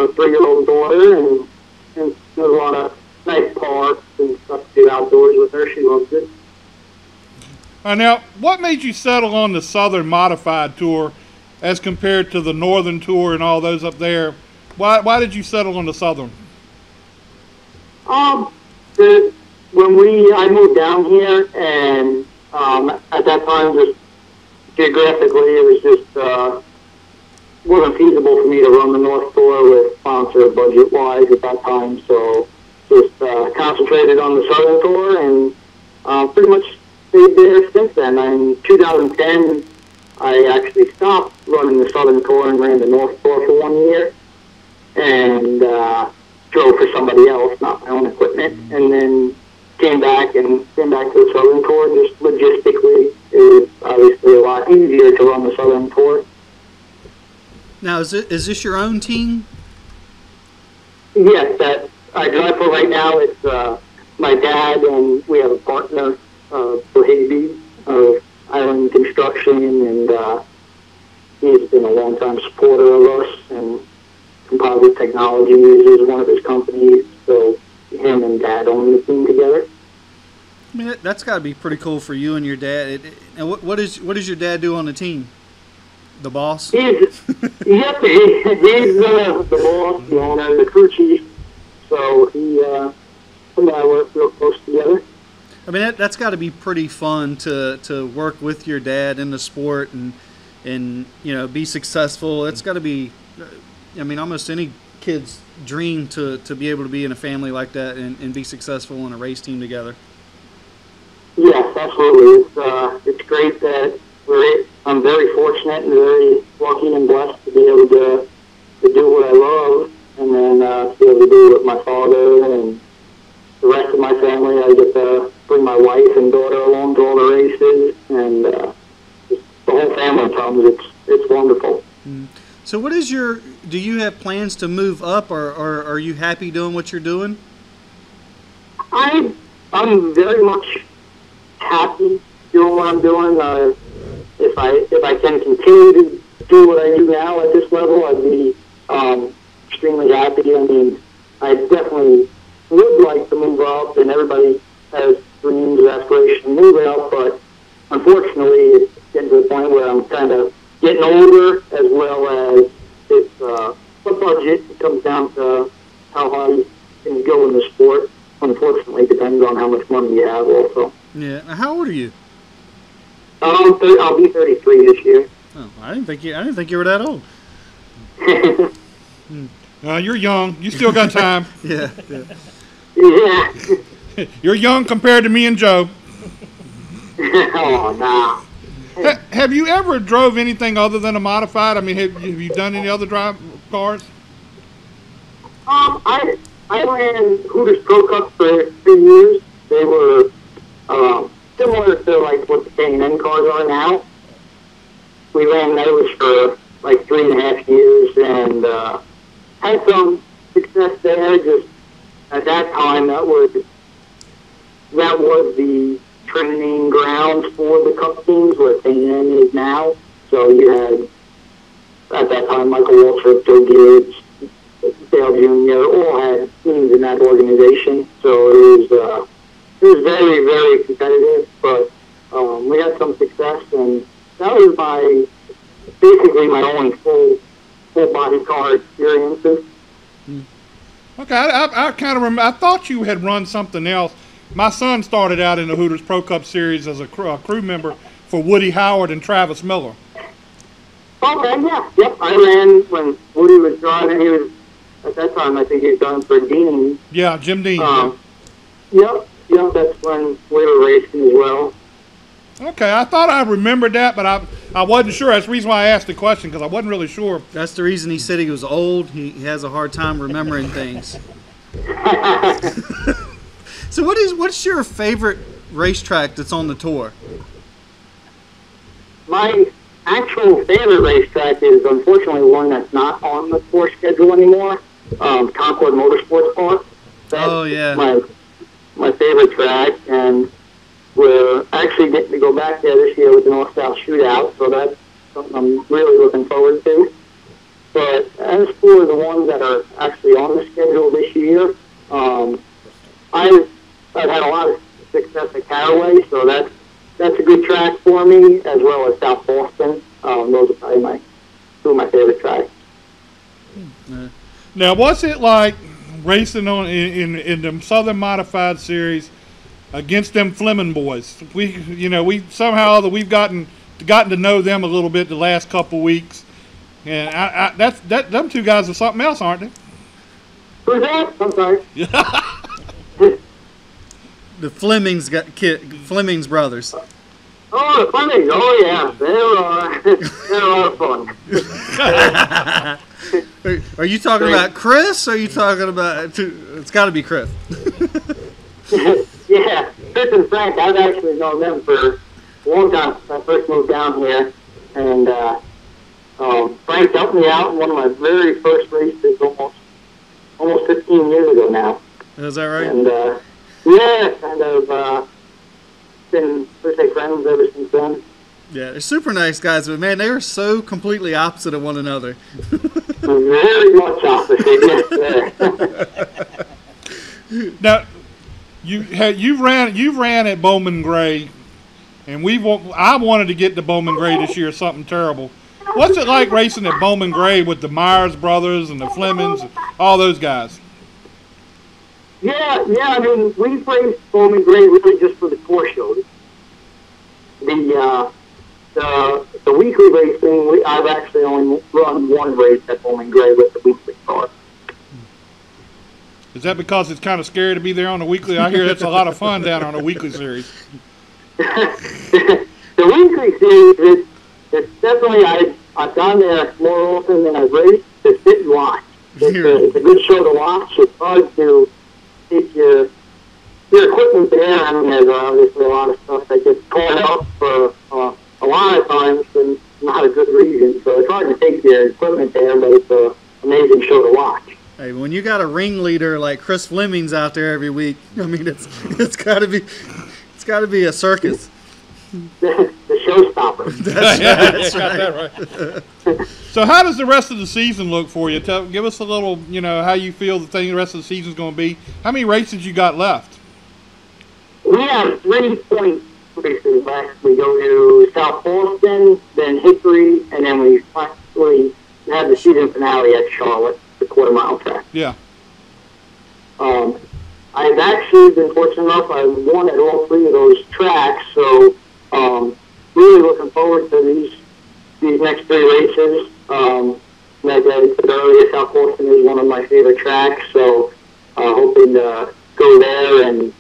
3-year-old daughter, and there's a lot of nice parks and stuff to do outdoors with her. She loves it. Now, what made you settle on the Southern Modified Tour as compared to the Northern Tour and all those up there? Why did you settle on the Southern? When I moved down here, and at that time, just geographically, it was just wasn't feasible for me to run the North Tour with sponsor budget-wise at that time. So just concentrated on the Southern Tour, and pretty much stayed there since then. In 2010, I actually stopped running the Southern Tour and ran the North Tour for 1 year, and drove for somebody else, not my own equipment, and then came back to the Southern Tour. Just logistically, it was obviously a lot easier to run the Southern Tour. Now, is this your own team? Yes, that I drive for right now. It's my dad, and we have a partner for Higby of Island Construction, and he's been a long-time supporter of us, and Composite Technologies is one of his companies, so him and Dad own the team together. I mean, that's got to be pretty cool for you and your dad. And what does your dad do on the team? The boss? Yep, he's the boss, the owner, the crew chief, so he and I work real close together. I mean, that's got to be pretty fun to work with your dad in the sport and be successful. It's got to be, I mean, almost any kid's dream to be able to be in a family like that and be successful in a race team together. Yes, absolutely. It's great that I'm very fortunate and very lucky and blessed to be able to do what I love, and then to be able to do it with my father and the rest of my family. I get to bring my wife and daughter along to all the races, and just the whole family comes. It's wonderful. So do you have plans to move up, or are you happy doing what you're doing? I'm very much happy doing what I'm doing. If I can continue to do what I do now at this level, I'd be extremely happy. I mean, I definitely would like to move up, and everybody has dreams and aspirations to move up, but unfortunately it's getting to the point where I'm kind of getting older, as well as it's a budget. It comes down to how high you can go in the sport. Unfortunately, it depends on how much money you have also. Yeah. How old are you? I'll be 33 this year. Oh, I didn't think you were that old. You're young. You still got time. Yeah. You're young compared to me and Joe. Oh, no. Have you ever drove anything other than a modified? I mean, have you done any other drive cars? I ran Hooters Pro Cup for 3 years. They were similar to like what the K&N cars are now. We ran those for like 3.5 years, and had some success there. Just at that time, that was the training grounds for the Cup teams, where K&N is now. So you had at that time Michael Waltrip, Joe Gibbs, Dale Jr. all had teams in that organization. So it was very, very competitive, but we had some success, and that was basically my only full body car experiences. Okay, I kind of remember. I thought you had run something else. My son started out in the Hooters Pro Cup Series as a crew member for Woody Howard and Travis Miller. Okay, yeah, yep. I ran when Woody was driving. He was at that time, I think he was driving for Dean. Yeah, Jim Dean. Yep, that's when we were racing as well. Okay, I thought I remembered that, but I wasn't sure. That's the reason why I asked the question, because I wasn't really sure. That's the reason he said he was old. He has a hard time remembering things. So what's your favorite racetrack that's on the tour? My actual favorite racetrack is unfortunately one that's not on the course schedule anymore. Concord Motorsports Park. That's my favorite track, and we're actually getting to go back there this year with the North South Shootout, so that's something I'm really looking forward to. But as for the ones that are actually on the schedule this year, I've had a lot of success at Caraway, so that's a good track for me, as well as South Boston. Those are probably two of my favorite tracks. Now, what's it like racing on in the Southern Modified Series against them Fleming boys? We somehow we've gotten to know them a little bit the last couple weeks, and them two guys are something else, aren't they? Who's that? I'm sorry. The Flemings Flemings brothers. Oh, the Flemings. Oh, yeah. They're a lot of fun. Are you talking about Chris, or are you talking about... It's got to be Chris. Yeah. Chris and Frank, I've actually known them for a long time since I first moved down here. And Frank helped me out in one of my very first races almost 15 years ago now. Is that right? And, yeah, kind of been pretty friends ever since then. Yeah, they're super nice guys, but man, they are so completely opposite of one another. Very much opposite, yes, sir. Now, you've ran at Bowman Gray, and I wanted to get to Bowman Gray this year, something terrible. What's it like racing at Bowman Gray with the Myers brothers and the Flemings, all those guys? Yeah, I mean, we've raced Bowman Gray really just for the tour shows. The weekly racing, I've actually only run one race at Bowman Gray with the weekly car. Is that because it's kind of scary to be there on the weekly? I hear that's a lot of fun down on the weekly series. The weekly series, it's definitely, I've gone there more often than I've raced to sit and watch. It's a good show to watch. It's hard to take your equipment there. I mean, there's obviously a lot of stuff that gets torn up for a lot of times and not a good reason. So it's hard to take your equipment there, but it's an amazing show to watch. Hey, when you got a ringleader like Chris Fleming's out there every week, I mean, it's got to be a circus. The showstopper. That's right. That right. So how does the rest of the season look for you? Give us a little, how you feel the rest of the season is going to be. How many races you got left? We have 3 point races left. We go to South Boston, then Hickory, and then we finally have the season finale at Charlotte, the quarter-mile track. Yeah. I've actually been fortunate enough, I've won at all 3 of those tracks, so really looking forward to these next 3 races. Like I said earlier, South Boston is one of my favorite tracks, so hoping to go there and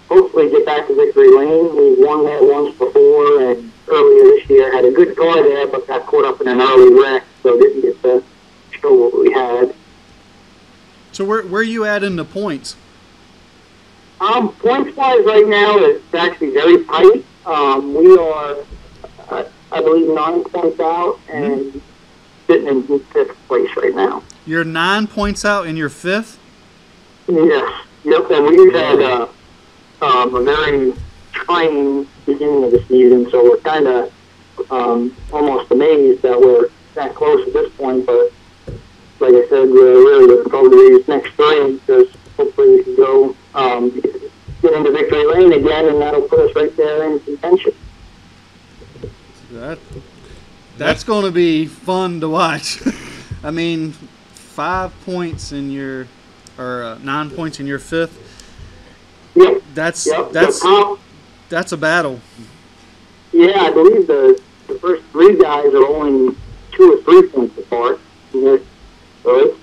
hopefully get back to Victory Lane. We won there once before, and earlier this year had a good car there, but got caught up in an early wreck, so didn't get to show what we had. So where are you at in the points? Points-wise right now, it's actually very tight. We are, I believe, 9 points out and sitting in 5th place right now. You're 9 points out and you're 5th? Yes. Yep, and we've had a very trying beginning of the season, so we're kind of almost amazed that we're that close at this point, but like I said, we're really looking forward to these next 3 because hopefully we can go get into Victory Lane again, and that'll put us right there in contention. That's going to be fun to watch. I mean, 5 points in your, or 9 points in your 5th. Yep. That's a battle. Yeah, I believe the first 3 guys are only 2 or 3 points apart. So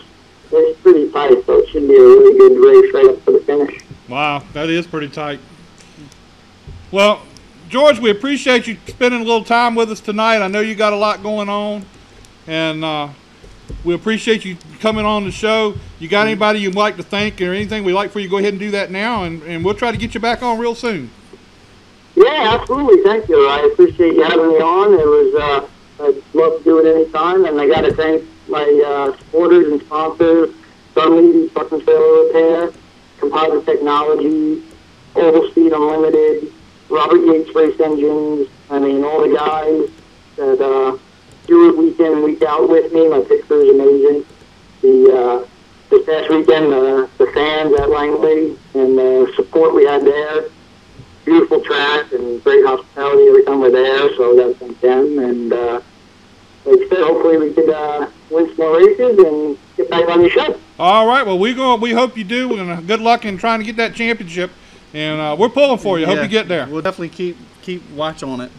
it's pretty tight, so it should be a really good race right up to the finish. Wow, that is pretty tight. Well, George, we appreciate you spending a little time with us tonight. I know you got a lot going on, and we appreciate you coming on the show. You got anybody you'd like to thank or anything? We'd like for you to go ahead and do that now, and we'll try to get you back on real soon. Yeah, absolutely. Thank you. I appreciate you having me on. It was I'd love to do it anytime, and I got to thank my supporters and sponsors, Dunleavy's Truck and Trailer Repair, Composite Technology, Oval Speed Unlimited, Robert Yates Race Engines. I mean, all the guys that do it week in and week out with me. My pit crew is amazing. This past weekend, the fans at Langley and the support we had there, beautiful track and great hospitality every time we're there, so that's thank them. And like I said, hopefully we could win some more races and get back on the show. All right, well, we hope you do, and good luck in trying to get that championship, and we're pulling for you. Hope you get there. We'll definitely keep watch on it.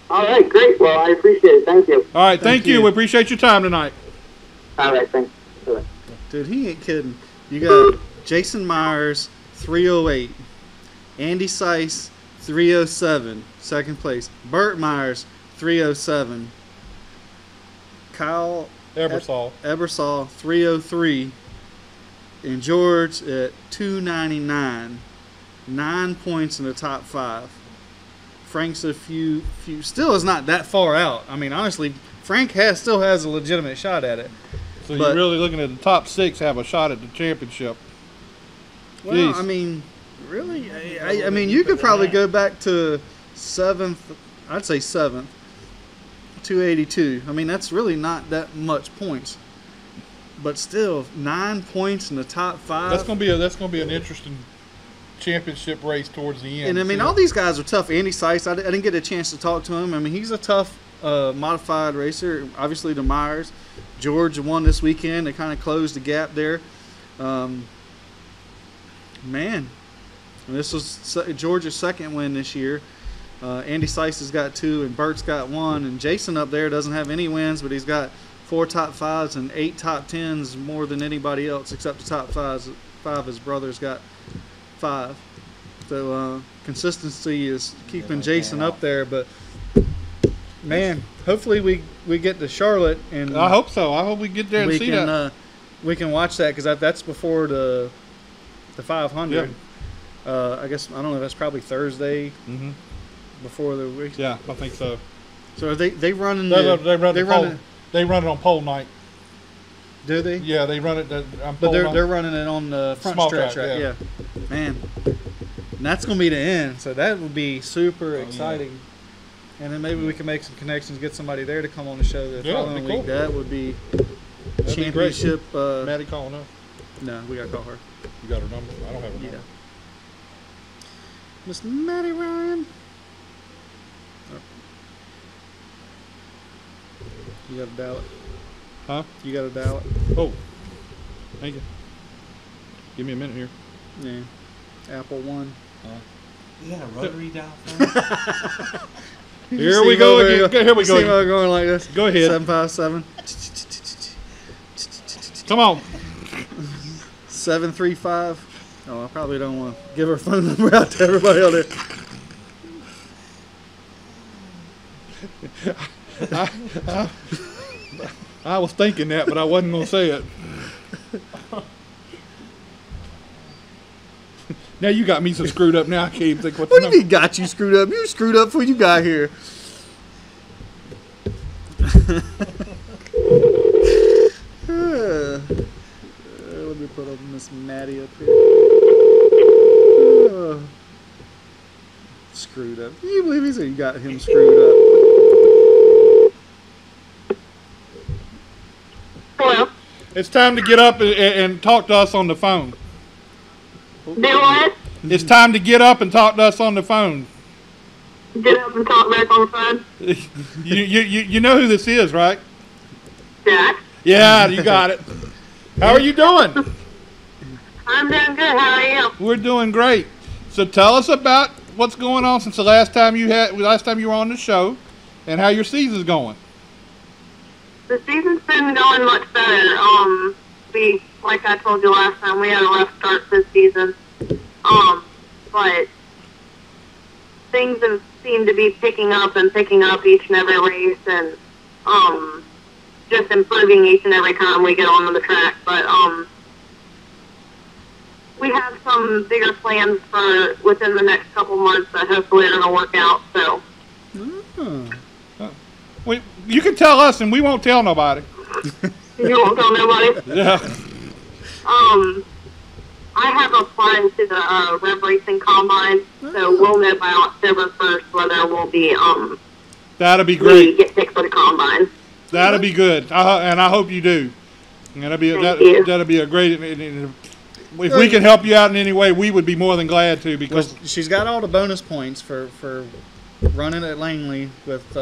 All right, great. Well, I appreciate it. Thank you. All right, thank you. We appreciate your time tonight. All right, thanks. Bye. Dude, he ain't kidding. You got Jason Myers, 308. Andy Seiss, 307, second place. Burt Myers, 307. Kyle Ebersol, 303. And George at 299. 9 points in the top 5. Frank's a few still is not that far out. I mean, honestly, Frank still has a legitimate shot at it. So you're really looking at the top 6 have a shot at the championship. Well, Jeez. I mean, really, I mean, you could probably go back to 7th. I'd say 7th, 282. I mean, that's really not that much points, but still 9 points in the top 5. That's gonna be an interesting championship race towards the end. And I mean, all these guys are tough. Andy Seiss, I didn't get a chance to talk to him. I mean, he's a tough modified racer. Obviously, the Myers. George won this weekend. They kind of closed the gap there. Man, this was George's second win this year. Andy Seiss has got 2, and Bert's got 1. And Jason up there doesn't have any wins, but he's got 4 top 5s and 8 top 10s, more than anybody else except the top 5s. 5 his brother's got 5. So consistency is keeping Jason up there. But man, hopefully we get to Charlotte, and I hope so. I hope we get there and see that. We can watch that, because that's before the 500. Yeah. I guess I don't know. That's probably Thursday before the week. Yeah, I think so. So are they running? They run it on pole night. Do they? Yeah, they run it. But they're running it on the front Small stretch, track, right? Yeah. Man, and that's gonna be the end. So that would be super exciting. Yeah. And then maybe we can make some connections, get somebody there to come on the show the following week. Cool. That would be championship. Maddie calling up? No, we gotta call her. You got her number? I don't have her number. Yeah. Miss Maddie Ryan. Oh. You gotta dial it. Huh? You gotta dial it. Oh. Thank you. Give me a minute here. Yeah. Apple One. You got a rotary dial phone? Here we go again. Here we go. See how going like this? Go ahead. 757. Come on. 735. Oh, I probably don't want to give her phone number out to everybody out there. I was thinking that, but I wasn't going to say it. Now you got me so screwed up. Now I can't even think what the What do you mean got you screwed up? You screwed up before you got here. Let me put up Miss Maddie up here. Screwed up. Can you believe he said you got him screwed up? Hello. It's time to get up and talk to us on the phone. Do what? It's time to get up and talk to us on the phone. Get up and talk back on the phone. You know who this is, right? Jack. Yeah, you got it. How are you doing? I'm doing good. How are you? We're doing great. So tell us about what's going on since the last time you were on the show, and how your season's going. The season's been going much better. Like I told you last time, we had a rough start this season. But things have seemed to be picking up each and every race, and just improving each and every time we get onto the track. But we have some bigger plans for within the next couple months that hopefully are going to work out. So. You can tell us, and we won't tell nobody. You won't tell nobody? Yeah. I have applied to the Rev Racing Combine, so we'll know by October 1st whether we'll be, That'll be great. we get picked for the Combine. That'll be good, and I hope you do. And that'll be a great. If we can help you out in any way, we would be more than glad to, because she's got all the bonus points for running at Langley with.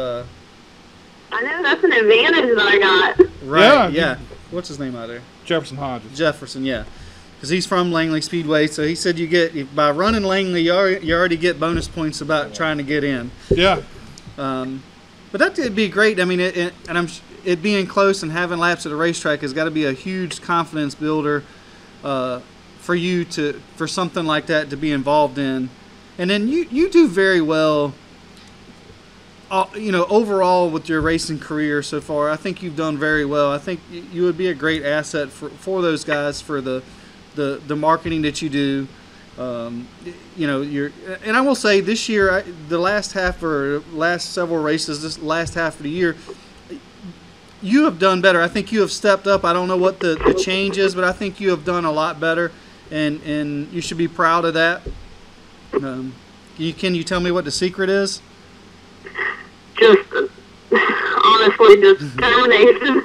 I know, that's an advantage that I got. Right. Yeah. What's his name out there? Jefferson Hodges. Jefferson. Yeah. Because he's from Langley Speedway, so he said by running Langley, you already get bonus points about trying to get in. Yeah. But that would be great. I mean, it being close and having laps at a racetrack has got to be a huge confidence builder for you for something like that to be involved in. And then you do very well. Overall with your racing career so far, I think you've done very well. I think you would be a great asset for those guys for the marketing that you do. And I will say this year, the last several races, this last half of the year, you have done better. I think you have stepped up. I don't know what the change is, but I think you have done a lot better, and you should be proud of that. Can you tell me what the secret is? Just honestly, just determination.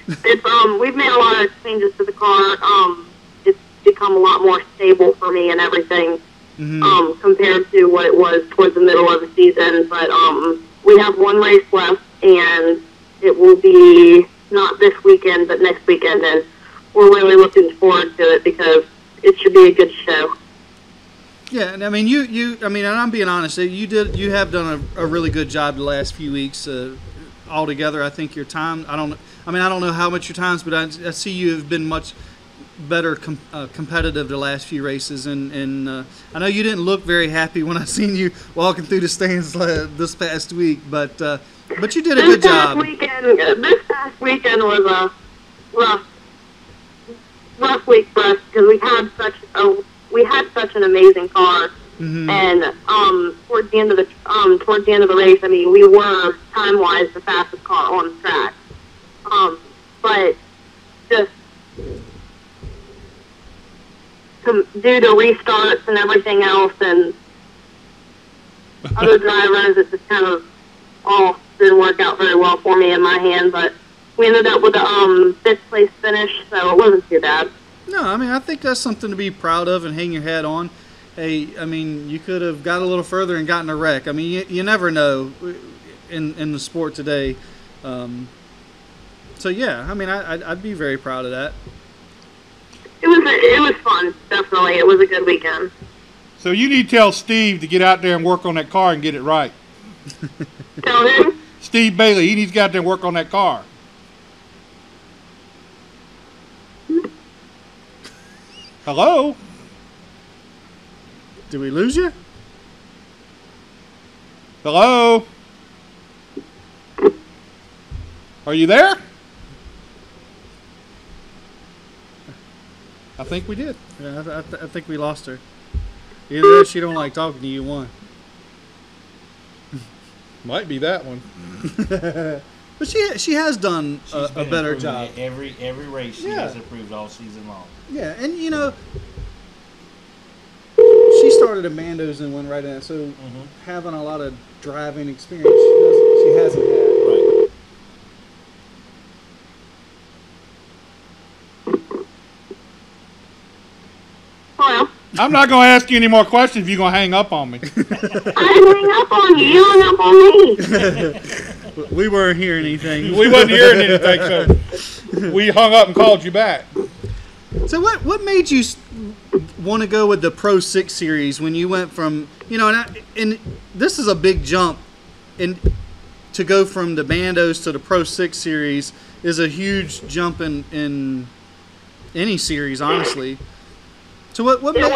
It's we've made a lot of changes to the car. It's become a lot more stable for me and everything. Compared to what it was towards the middle of the season. But we have one race left, and it will be not this weekend, but next weekend, and we're really looking forward to it because it should be a good show. Yeah, and I mean, and I'm being honest, you have done a really good job the last few weeks altogether. I think your time, I don't know how much your time's, but I see you have been much better competitive the last few races, and I know you didn't look very happy when I seen you walking through the stands this past week, but you did a good job. This past weekend was a rough week for us because we had such an amazing car, and towards the end of the race, I mean, we were time-wise the fastest car on the track, but just due to restarts and everything else and other drivers, it just kind of all didn't work out very well for me in my hand, but we ended up with a 5th place finish, so it wasn't too bad. No, I mean, I think that's something to be proud of and hang your hat on. Hey, I mean, you could have got a little further and gotten a wreck. I mean, you never know in the sport today. So, yeah, I mean, I'd be very proud of that. It was fun, definitely. It was a good weekend. So you need to tell Steve to get out there and work on that car and get it right. Tell him? Steve Bailey, he needs to get out there and work on that car. Hello? Did we lose you? Hello? Are you there? I think we did. Yeah, I think we lost her. Either that, she don't like talking to you, one. Might be that one. But she has done a better job. Every race she has improved all season long. Yeah, and you know, she started at Mando's and went right in. So having a lot of driving experience, she hasn't had. Right. Hello? I'm not going to ask you any more questions if you're going to hang up on me. I didn't hang up on you. You hung up on me. We weren't hearing anything. We wasn't hearing anything, so we hung up and called you back. So what made you want to go with the ProSix series when you went from, you know, and this is a big jump, and to go from the Bandos to the ProSix series is a huge jump in any series, honestly. So what made it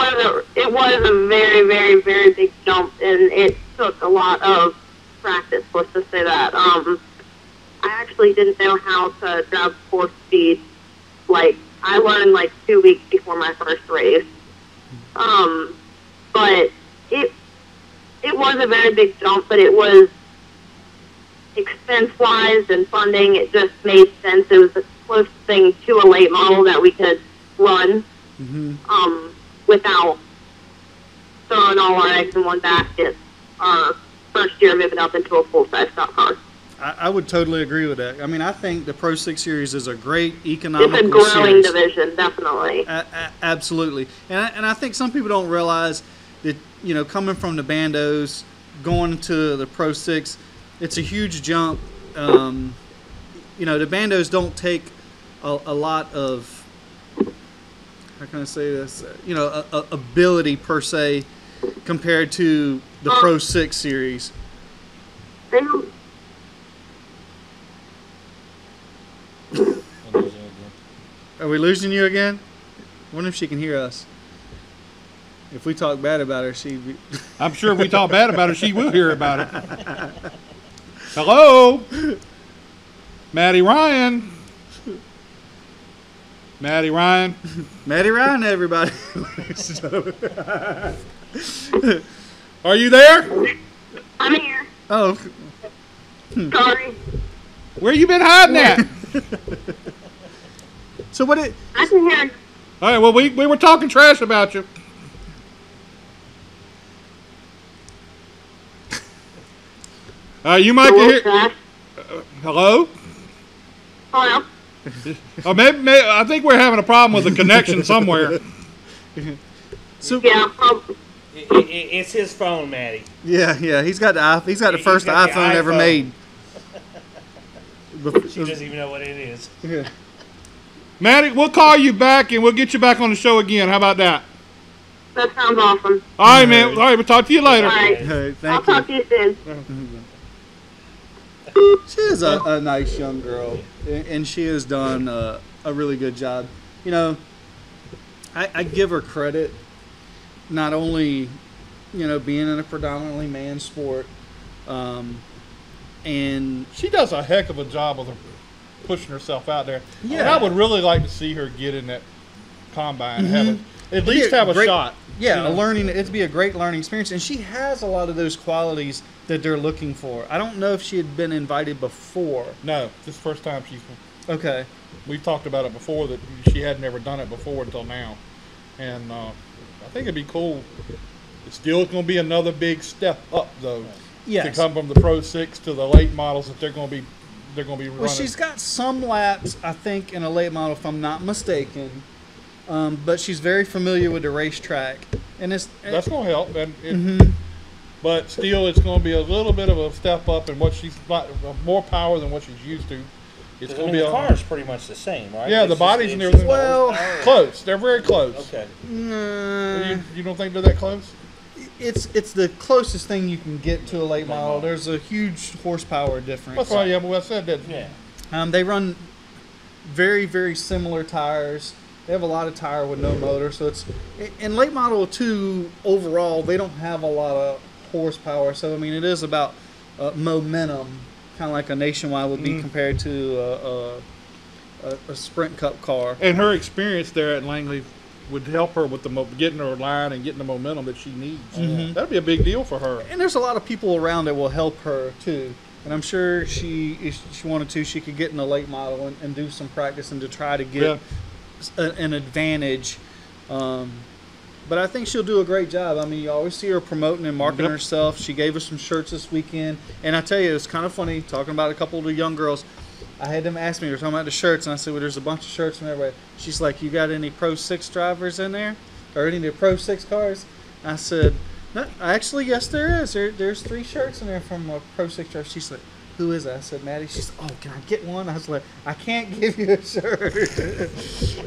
was a very, very, very big jump, and it took a lot of practice, let's just say that. I actually didn't know how to drive 4-speed. Like, I learned like 2 weeks before my first race. But it was a very big jump, but it was expense-wise and funding, it just made sense. It was the closest thing to a late model that we could run without throwing all our eggs in one basket. Our first year moving up into a full-size stock car. I would totally agree with that. I mean, I think the Pro 6 Series is a great economical series. It's a growing series. division, definitely. Absolutely. And I think some people don't realize that, you know, coming from the Bandos, going to the Pro 6, it's a huge jump. You know, the Bandos don't take a lot of, how can I say this, you know, ability per se compared to the Pro 6 Series. They don't. Are we losing you again? I wonder if she can hear us. If we talk bad about her, she'd be... I'm sure if we talk bad about her, she will hear about it. Hello? Maddie Ryan. Maddie Ryan. Maddie Ryan, everybody. Are you there? I'm here. Oh. Sorry. Where you been hiding at? So what it... I can hear you. All right, well, we were talking trash about you. You might hear... hello? Hello? Oh, maybe, I think we're having a problem with the connection somewhere. So, Yeah. It's his phone, Maddie. yeah, he's got the first got the iPhone ever iPhone. made. She doesn't even know what it is. Yeah. Maddie, we'll call you back and we'll get you back on the show again. How about that? That sounds awesome. All right, man. All right, we'll talk to you later. All right. Hey, I'll thank you. talk to you soon. She is a nice young girl, and she has done a really good job. You know, I give her credit, not only, you know, being in a predominantly man sport, and She does a heck of a job of pushing herself out there. Yeah. And I would really like to see her get in that combine, Mhm. at least have a Great- shot. yeah, You know? it'd be a great learning experience, and she has a lot of those qualities that they're looking for. I don't know if she had been invited before. No, this is the first time Okay. we've talked about it before, that she had never done it before until now. And I think it'd be cool. It's still going to be another big step up, though. Yes. To come from the Pro 6 to the late models that they're going to be running. Well, she's got some laps, I think, in a late model, if I'm not mistaken. But she's very familiar with the racetrack, and That's going to help. Mm-hmm. But still, it's going to be a little bit of a step up in what she's got, more power than what she's used to. It's going to be the car is pretty much the same, right? Yeah, It's the just- bodies it's and just everything. Well- Close. They're very close. Okay. You don't think they're that close? It's the closest thing you can get to a late model. There's a huge horsepower difference. That's why, yeah, but I said that. Yeah. They run very, very similar tires. They have a lot of tire with no motor, so it's in late model 2 overall. They don't have a lot of horsepower, so I mean it is about momentum, kind of like a Nationwide would be compared to a Sprint Cup car. And her experience there at Langley would help her with getting her line and getting the momentum that she needs. That'd be a big deal for her. And there's a lot of people around that will help her too. And I'm sure if she wanted to, she could get in a late model and do some practicing to try to get an advantage. But I think she'll do a great job. I mean, you always see her promoting and marketing herself. She gave us some shirts this weekend. And I tell you, it's kind of funny talking about a couple of the young girls. I had them ask me, they're talking about the shirts, and I said, well, there's a bunch of shirts from everybody. She's like, you got any Pro 6 drivers in there? Or any of the Pro 6 cars? I said, no, actually, yes, there is. There's 3 shirts in there from a Pro 6 driver. She's like, who is that? I said, Maddie. She's like, oh, can I get one? I was like, I can't give you a shirt.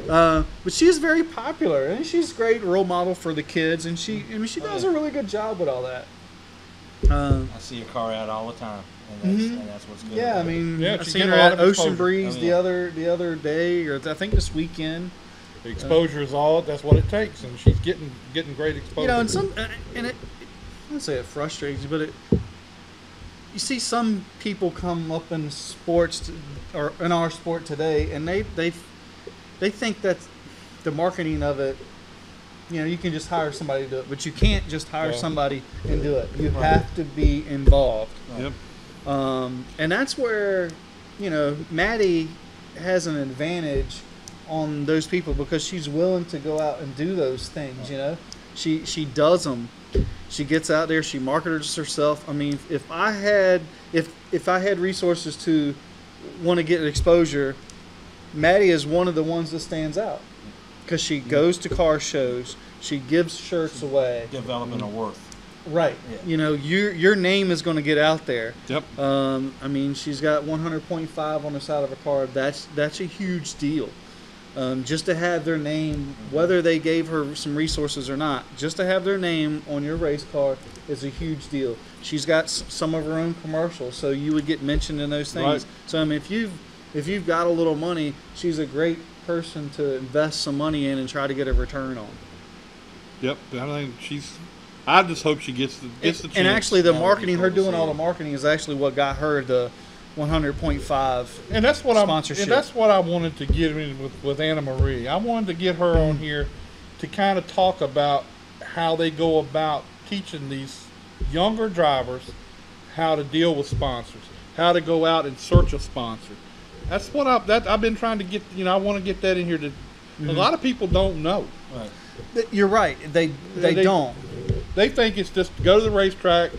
But she is very popular, and she's a great role model for the kids, and she does a really good job with all that. I see your car out all the time, and that's what's good. Yeah, I about it. mean, Yeah, I she's seen getting her a lot at of Ocean exposure. Breeze Oh, yeah. the other day, or I think this weekend. The exposure is all. That's what it takes, and she's getting great exposure. You know, and I wouldn't say it frustrates you, but you see some people come up in sports or in our sport today, and they think that the marketing of it, you know, you can just hire somebody to do it, but you can't just hire somebody and do it. You have to be involved. Yep. And that's where, Maddie has an advantage on those people because she's willing to go out and do those things. She does them. She gets out there. She markets herself. I mean, if I had resources to want to get exposure, Maddie is one of the ones that stands out because she goes to car shows. She gives shirts away. Developing a worth. Right. Yeah. Your name is going to get out there. Yep. I mean, she's got 100.5 on the side of her car. That's a huge deal. Just to have their name, whether they gave her some resources or not, just to have their name on your race car is a huge deal. She's got some of her own commercials, so you would get mentioned in those things. Right. So I mean, if you've got a little money, she's a great person to invest some money in and try to get a return on. Yep. I just hope she gets the chance. And actually, the marketing, her doing all the marketing, is actually what got her the 100.5 and that's what sponsorship. And that's what I wanted to get in with Anna Marie. I wanted to get her on here to kind of talk about how they go about teaching these younger drivers how to deal with sponsors, how to go out and search a sponsor. That's what I've been trying to get. I want to get that in here. A lot of people don't know. Right. You're right. They don't. They think it's just go to the racetrack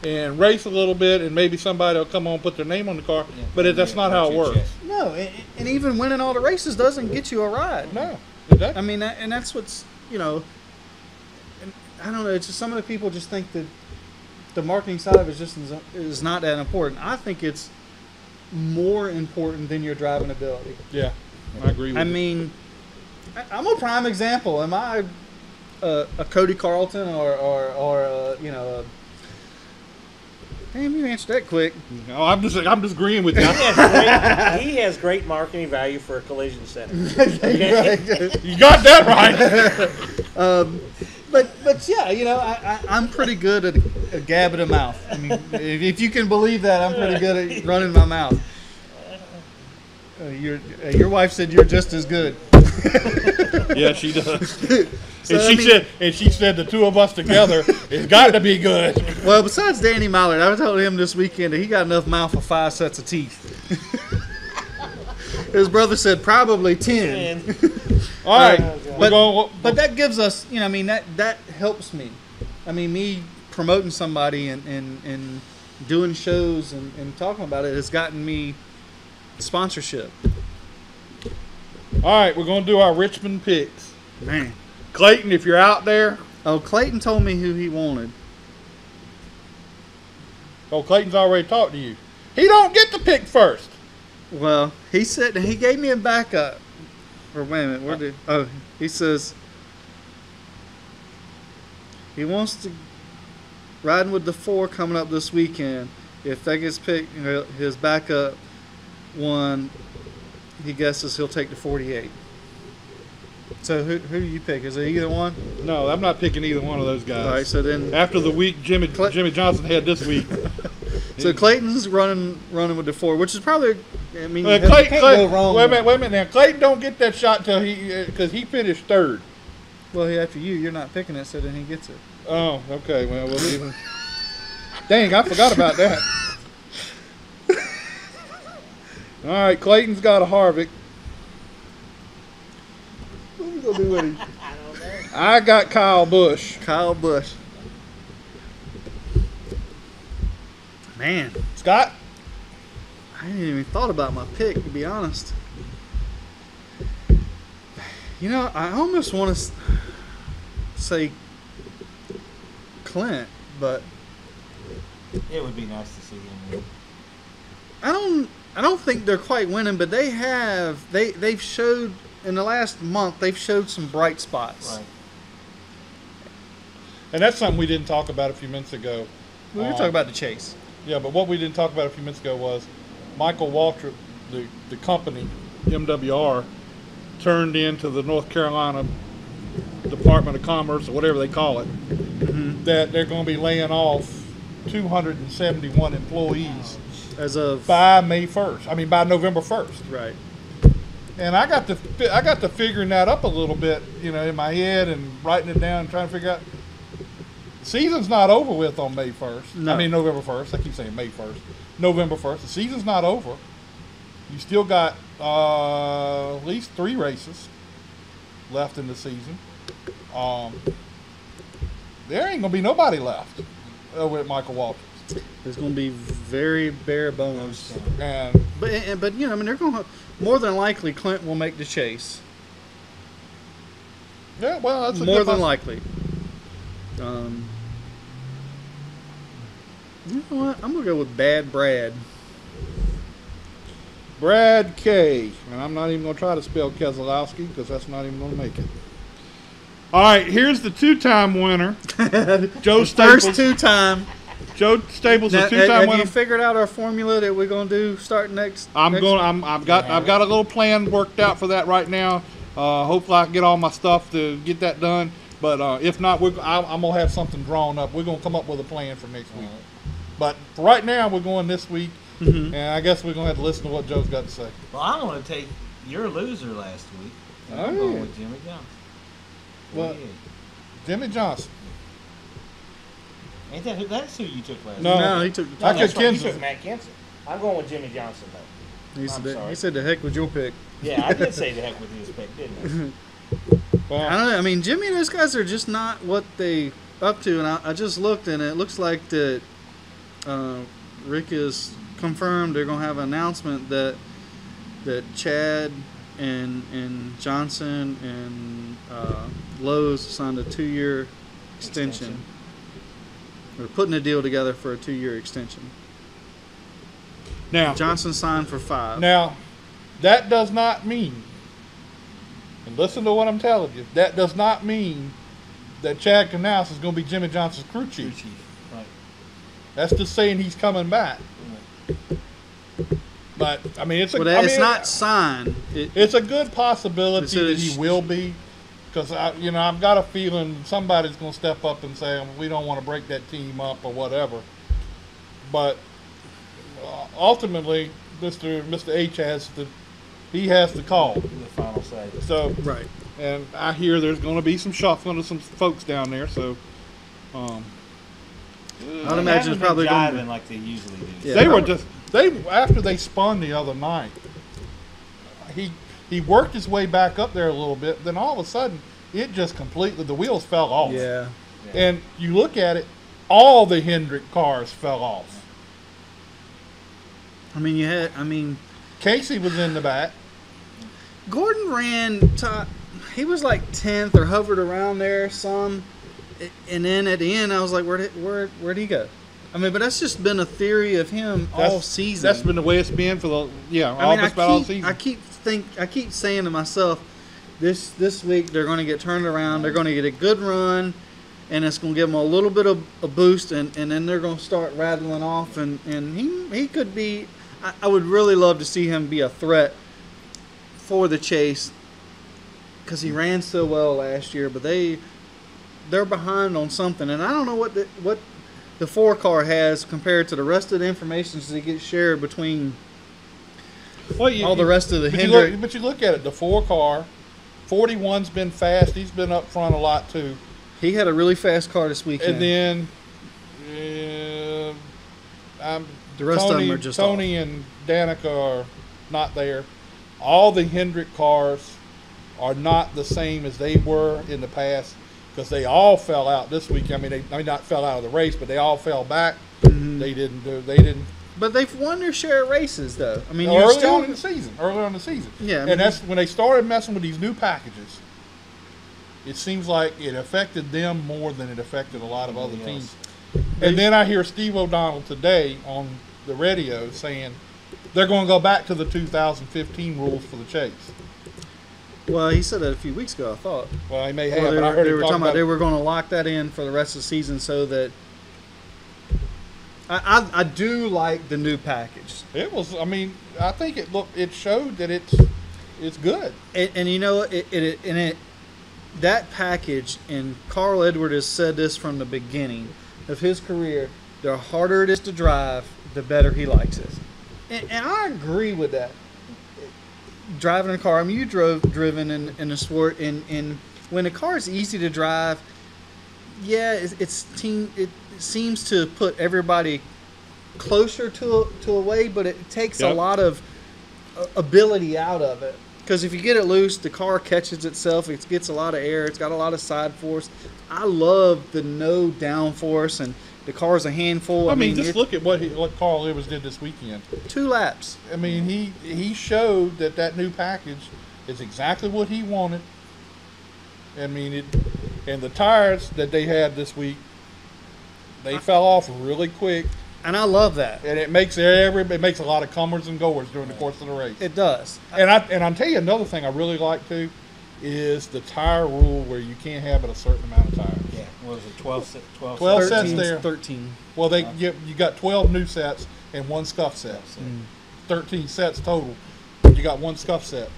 and race a little bit, and maybe somebody will come on and put their name on the car. But that's not how it works. No, and even winning all the races doesn't get you a ride. No, exactly. I mean, and that's what's and I don't know. It's just some of the people just think that the marketing side of it is not that important. I think it's more important than your driving ability. Yeah, I agree with you. I mean, I'm a prime example. Am I a Cody Carlton or damn, you answered that quick. No, I'm just agreeing with you. He has great marketing value for a collision center. Okay? You got that right. But yeah, I'm pretty good at gabbing a mouth. I mean, if you can believe that, I'm pretty good at running my mouth. Your wife said you're just as good. Yeah, she does. And she said the two of us together, it's got to be good. Well, besides Danny Mallard, I told him this weekend that he got enough mouth for 5 sets of teeth. His brother said probably 10. All right. But that gives us, that helps me. I mean, me promoting somebody and doing shows and talking about it has gotten me sponsorship. All right, we're going to do our Richmond picks. Man. Clayton, if you're out there. Oh, Clayton told me who he wanted. Oh, Clayton's already talked to you. He don't get to pick first. Well, he said he gave me a backup. Or wait a minute, he says he wants to riding with the 4 coming up this weekend. If that gets picked, his backup one, he guesses he'll take the 48. So who do you pick? Is it either one? No, I'm not picking either one of those guys. All right, so then after the week Jimmy Johnson had this week. So Clayton's running with the 4, which is probably, I mean, Clayton, can't go wrong. Wait a minute now. Clayton don't get that shot till because he finished 3rd. Well, after you're not picking it, so then he gets it. Oh, okay. Well, we'll leave him. Dang, I forgot about that. All right, Clayton's got a Harvick. What are we gonna do with him? I don't know. I got Kyle Busch. Kyle Busch. Man, Scott? I hadn't even thought about my pick, to be honest. I almost want to say Clint, but It would be nice to see him win. I don't think they're quite winning, but they've showed in the last month, they've showed some bright spots. Right. And that's something we didn't talk about a few minutes ago. We were talking about the chase. Yeah, but what we didn't talk about a few minutes ago was Michael Waltrip, the company, MWR, turned into the North Carolina Department of Commerce, or whatever they call it, that they're going to be laying off 271 employees by by November 1st. Right. And I got to figuring that up a little bit, in my head and writing it down and trying to figure out. Season's not over with on May 1st. No. I mean November 1st. I keep saying May 1st. November 1st. The season's not over. You still got at least 3 races left in the season. There ain't gonna be nobody left over at Michael Waltrip. It's going to be very bare bones. And But you know, I mean, they're going to more than likely Clint will make the chase. yeah, well, that's a More good than possi- likely. You know what? I'm going to go with Bad Brad. Brad K. And I'm not even going to try to spell Keselowski because that's not even going to make it. All right, here's the 2-time winner, Joe Staples. First 2-time. Joe Staples, Now, a 2-time have winner. you figured out our formula that we're going to do starting next? I've next got a little plan worked out for that right now. Hopefully I can get all my stuff to get that done. But if not, I'm gonna have something drawn up. We're gonna come up with a plan for next week. But for right now, we're going this week, and I guess we're gonna have to listen to what Joe's got to say. Well, I'm going to take your loser last week. And I'm Oh, going yeah. with Jimmy Johnson. Well, Yeah. Jimmy Johnson. Ain't that's who you took last No. week? No, he took the I top. could That's right, you Kenzie. took Matt Kenson. I'm going with Jimmy Johnson, though. He I'm said, sorry. he said, "The heck with your pick." Yeah, I did say the heck with his pick, didn't Well, I don't know. I mean, Jimmy and those guys are just not what they up to, and I just looked, and it looks like that Rick is confirmed they're going to have an announcement that Chad and Johnson and Lowe's signed a 2-year extension. They're putting a deal together for a 2-year extension. now, Johnson signed for 5. now, that does not mean, and listen to what I'm telling you, that does not mean that Chad Knaus is going to be Jimmy Johnson's crew he? chief. Right. That's just saying he's coming back. But I mean, it's a, But I it's mean, not signed. It's a good possibility So that it's- he will be, because I've got a feeling somebody's going to step up and say we don't want to break that team up or whatever. But ultimately, Mr. H has the call. The final say. So Right. and I hear there's going to be some shuffling of some folks down there. So I'd They imagine haven't it's been probably going jiving to like they usually do. Yeah. they were just after they spun the other night. He worked his way back up there a little bit. Then all of a sudden, it just completely the wheels fell off. Yeah. And you look at it, all the Hendrick cars fell off. I mean, Casey was in the back. Gordon ran top. He was like 10th or hovered around there some, and then at the end I was like, where'd he go? I mean, but that's just been a theory of him all season. That's been the way it's been for all season. I keep saying to myself, this week they're going to get turned around. They're going to get a good run, and it's going to give them a little bit of a boost, and then they're going to start rattling off. And he could be. I would really love to see him be a threat for the chase, because he ran so well last year. But they're behind on something, and I don't know what the 4-car has compared to the rest of the information that gets shared between all the rest of the Hendrick. But you look at it, the 4-car, 41's been fast. He's been up front a lot too. He had a really fast car this weekend. And then the rest of them are just Tony and Danica are not there. All the Hendrick cars are not the same as they were in the past, because they all fell out this week. I mean, they not fell out of the race, but they all fell back. Mm-hmm. They didn't. But they've won their share of races, though. I mean, Early on in the season. Yeah, I mean, and that's when they started messing with these new packages. It seems like it affected them more than it affected a lot of other teams. And then I hear Steve O'Donnell today on the radio saying they're going to go back to the 2015 rules for the chase. Well, he said that a few weeks ago, I thought. Well, he may have, Well, but I heard they him were talking about they were going to lock that in for the rest of the season, so that I do like the new package. It was. I mean, I think it showed that it's good. And you know, that package, and Carl Edward has said this from the beginning of his career, the harder it is to drive, the better he likes it. And I agree with that. Driving a car, I mean, you driven in a sport, and when a car is easy to drive, yeah, it seems to put everybody closer to a way, but it takes a Yep. lot of ability out of it. Because if you get it loose, the car catches itself. It gets a lot of air. It's got a lot of side force. I love the no downforce, and the car's a handful. I mean, just look at what Carl Lewis did this weekend. 2 laps. I mean, he showed that new package is exactly what he wanted. I mean, and the tires that they had this week, they fell off really quick. And I love that. And it makes a lot of comers and goers during the course of the race. It does. And I'll tell you another thing I really like too, is the tire rule where you can't have but a certain amount of tires. Yeah, what was it, 12 12 sets? sets there. 13. Well, you got 12 new sets and 1 scuff set. 13 sets total. You got 1 scuff set.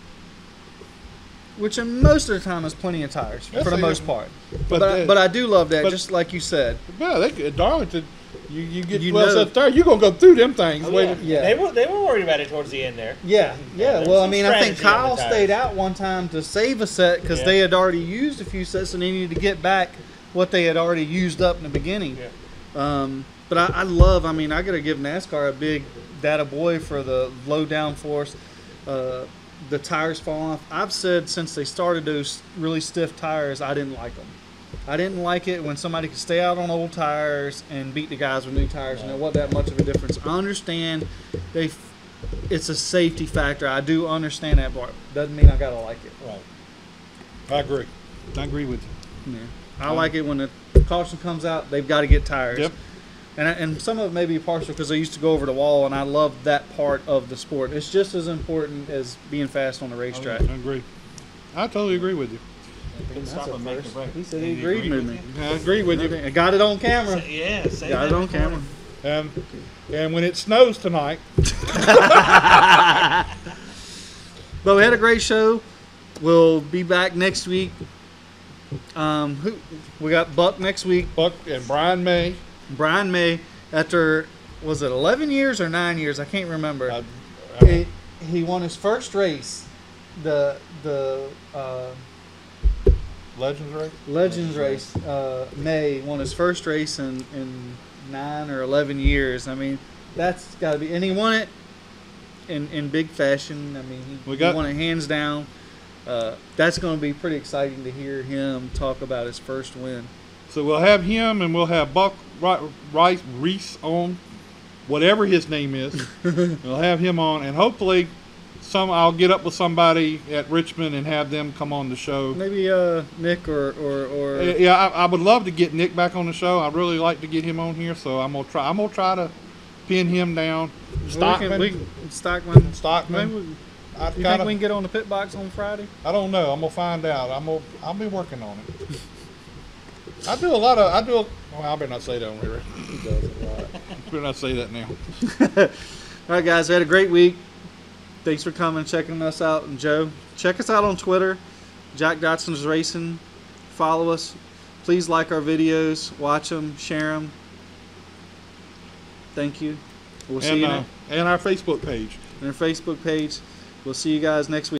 Which in most of the time is plenty of tires for the most part. But But I do love that, just like you said. Yeah, at Darlington, you get You 12 know. sets of tires, you're gonna go through them things. Oh, Wait, yeah. They were worried about it towards the end there. Yeah. there's Well, I some mean, I think strategy on the Kyle tires. stayed out one time to save a set because Yeah. they had already used a few sets and they needed to get back what they had already used up in the beginning. Yeah. But I love, I mean, I got to give NASCAR a big data boy for the low downforce. The tires fall off. I've said since they started those really stiff tires, I didn't like them. I didn't like it when somebody could stay out on old tires and beat the guys with new tires, and there wasn't that much of a difference. I understand it's a safety factor. I do understand that part. Doesn't mean I got to like it. Right. I agree with you. Yeah. I like it when the caution comes out, they've got to get tires. Yep. And some of it may be partial because they used to go over the wall, and I love that part of the sport. It's just as important as being fast on the racetrack. I agree. I totally agree with you. Couldn't stop him making a break. He said he Did agreed with me. I agree with you. I got it on camera. Yeah, say Got that it on before. camera. And when it snows tonight, But we had a great show. We'll be back next week. We got Buck next week. Buck and Brian May. Brian May, after, was it 11 years or 9 years? I can't remember. He won his first race, the Legends race. Legends race. May won his first race in 9 or 11 years. I mean, that's got to be, and he won it in big fashion. I mean, he won it hands down. That's going to be pretty exciting to hear him talk about his first win. So we'll have him, and we'll have Buck Reese on, whatever his name is. We'll have him on, and hopefully I'll get up with somebody at Richmond and have them come on the show. Maybe Nick or Yeah, I would love to get Nick back on the show. I'd really like to get him on here, so I'm gonna try to pin him down. Stockman. Maybe you think we can get on the pit box on Friday? I don't know. I'm gonna find out. I'll be working on it. Well, I better not say that on here. He does a lot. Better not say that now. All right, guys, we had a great week. Thanks for coming and checking us out. And Joe, check us out on Twitter, Jack Dodsons Racing. Follow us. Please like our videos, watch them, share them. Thank you. We'll see you And our Facebook page. on our Facebook page. We'll see you guys next week.